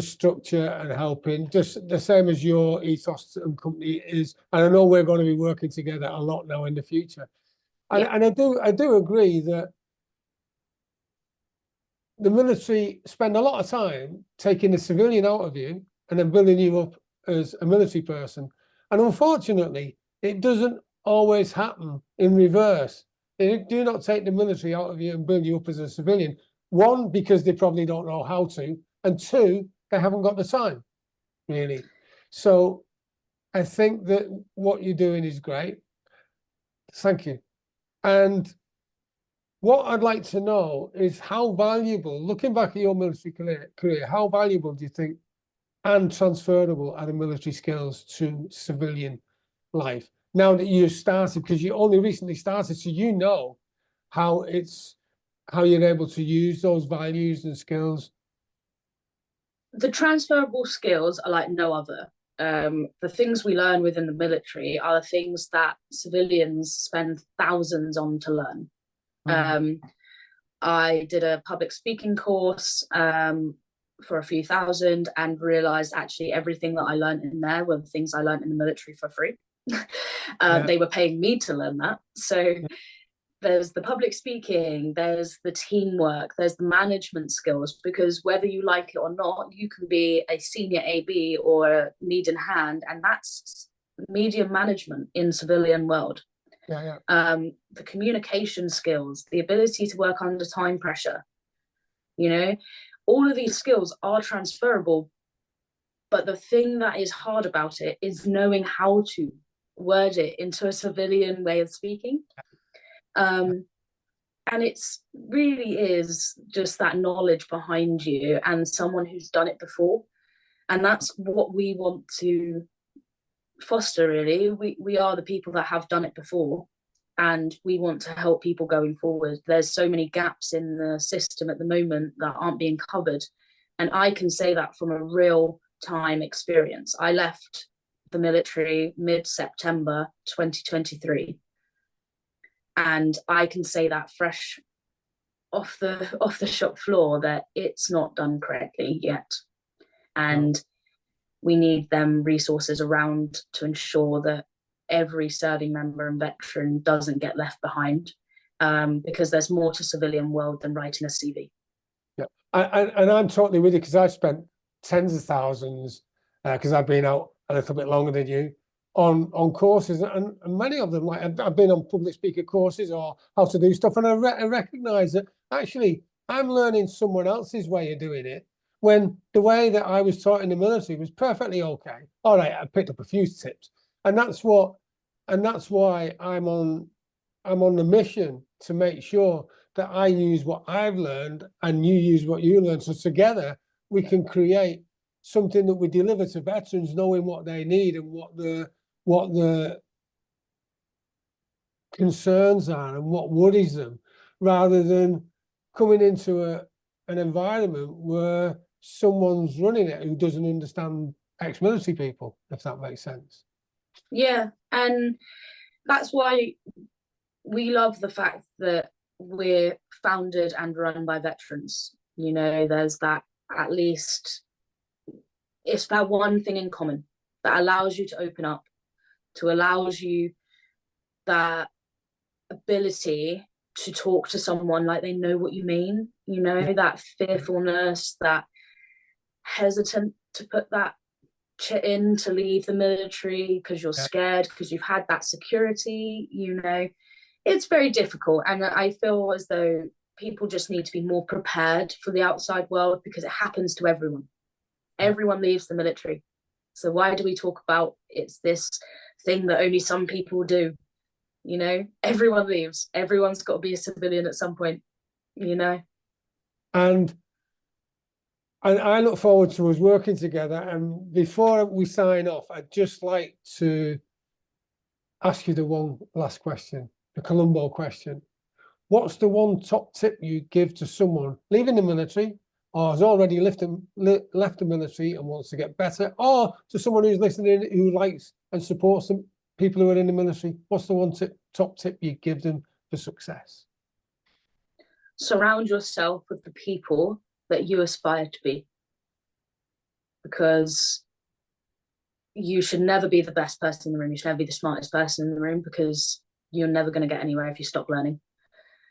structure and helping, just the same as your ethos and company is. And I know we're going to be working together a lot now in the future. And I do agree that the military spend a lot of time taking the civilian out of you and then building you up as a military person. And unfortunately, it doesn't always happen in reverse. They do not take the military out of you and build you up as a civilian. One, because they probably don't know how to, and two, they haven't got the time, really. So I think that what you're doing is great. Thank you. And what I'd like to know is how valuable, looking back at your military career, how valuable do you think and transferable are the military skills to civilian life? Now that you started, because you only recently started, so you know how you're able to use those values and skills. The transferable skills are like no other. The things we learn within the military are the things that civilians spend thousands on to learn. I did a public speaking course for a few thousand and realized actually everything that I learned in there were the things I learned in the military for free. They were paying me to learn that. So there's the public speaking, there's the teamwork, there's the management skills, because whether you like it or not, you can be a senior AB or a lead in hand, and that's medium management in civilian world. The communication skills, the ability to work under time pressure, all of these skills are transferable, but the thing that is hard about it is knowing how to word it into a civilian way of speaking. And it's really is just that knowledge behind you and someone who's done it before. And that's what we want to foster, really. We are the people that have done it before, and we want to help people going forward. There's so many gaps in the system at the moment that aren't being covered. And I can say that from a real time experience. I left the military mid-September 2023. And I can say that fresh off the shop floor that it's not done correctly yet. And we need them resources around to ensure that every serving member and veteran doesn't get left behind, because there's more to civilian world than writing a CV. Yeah, and I'm totally with you, because I've spent tens of thousands, because I've been out a little bit longer than you, on courses, and many of them, like I've been on public speaker courses or how to do stuff, and I recognize that actually I'm learning someone else's way of doing it, when the way that I was taught in the military was perfectly okay. All right, I picked up a few tips, and that's why I'm on the mission to make sure that I use what I've learned and you use what you learned. So together we can create something that we deliver to veterans, knowing what they need and what the concerns are and what worries them, rather than coming into an environment where someone's running it who doesn't understand ex-military people, if that makes sense. Yeah, and that's why we love the fact that we're founded and run by veterans. You know, there's that, at least it's that one thing in common that allows you to open up, to allows you that ability to talk to someone like they know what you mean, you know, that fearfulness, that hesitant to put that chit in to leave the military because you're scared, because you've had that security, you know. It's very difficult, and I feel as though people just need to be more prepared for the outside world, because it happens to everyone. Everyone leaves the military. So why do we talk about it's this thing that only some people do? You know, everyone leaves. Everyone's got to be a civilian at some point, you know. And I look forward to us working together. And before we sign off, I'd just like to ask you the one last question, the Columbo question. What's the one top tip you give to someone leaving the military, or has already left the military and wants to get better, or to someone who's listening who likes and supports them, people who are in the military? What's the one top tip you give them for success? Surround yourself with the people that you aspire to be, because you should never be the best person in the room. You should never be the smartest person in the room, because you're never going to get anywhere if you stop learning.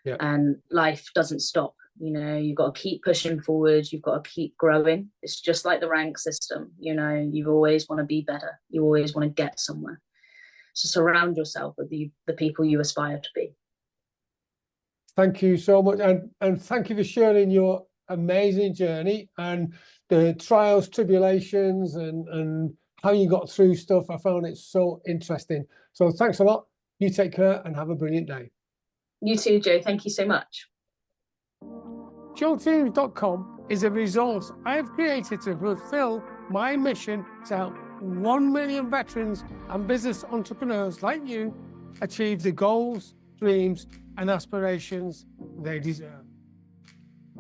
Yeah. And life doesn't stop. You know, you've got to keep pushing forward. You've got to keep growing. It's just like the rank system. You know, you always want to be better. You always want to get somewhere. So surround yourself with the people you aspire to be. Thank you so much. And thank you for sharing your amazing journey and the trials, tribulations, and how you got through stuff. I found it so interesting. So thanks a lot. You take care and have a brilliant day. You too, Joe. Thank you so much. JoeTeams.com is a resource I have created to fulfill my mission to help 1 million veterans and business entrepreneurs like you achieve the goals, dreams, and aspirations they deserve.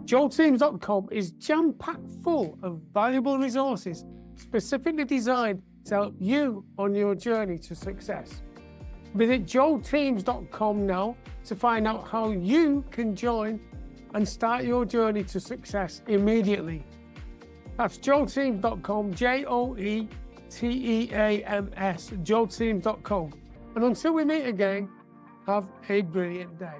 JoeTeams.com is jam-packed full of valuable resources specifically designed to help you on your journey to success. Visit JoeTeams.com now to find out how you can join and start your journey to success immediately. That's JoeTeams.com, JoeTeams, JoeTeams.com. And until we meet again, have a brilliant day.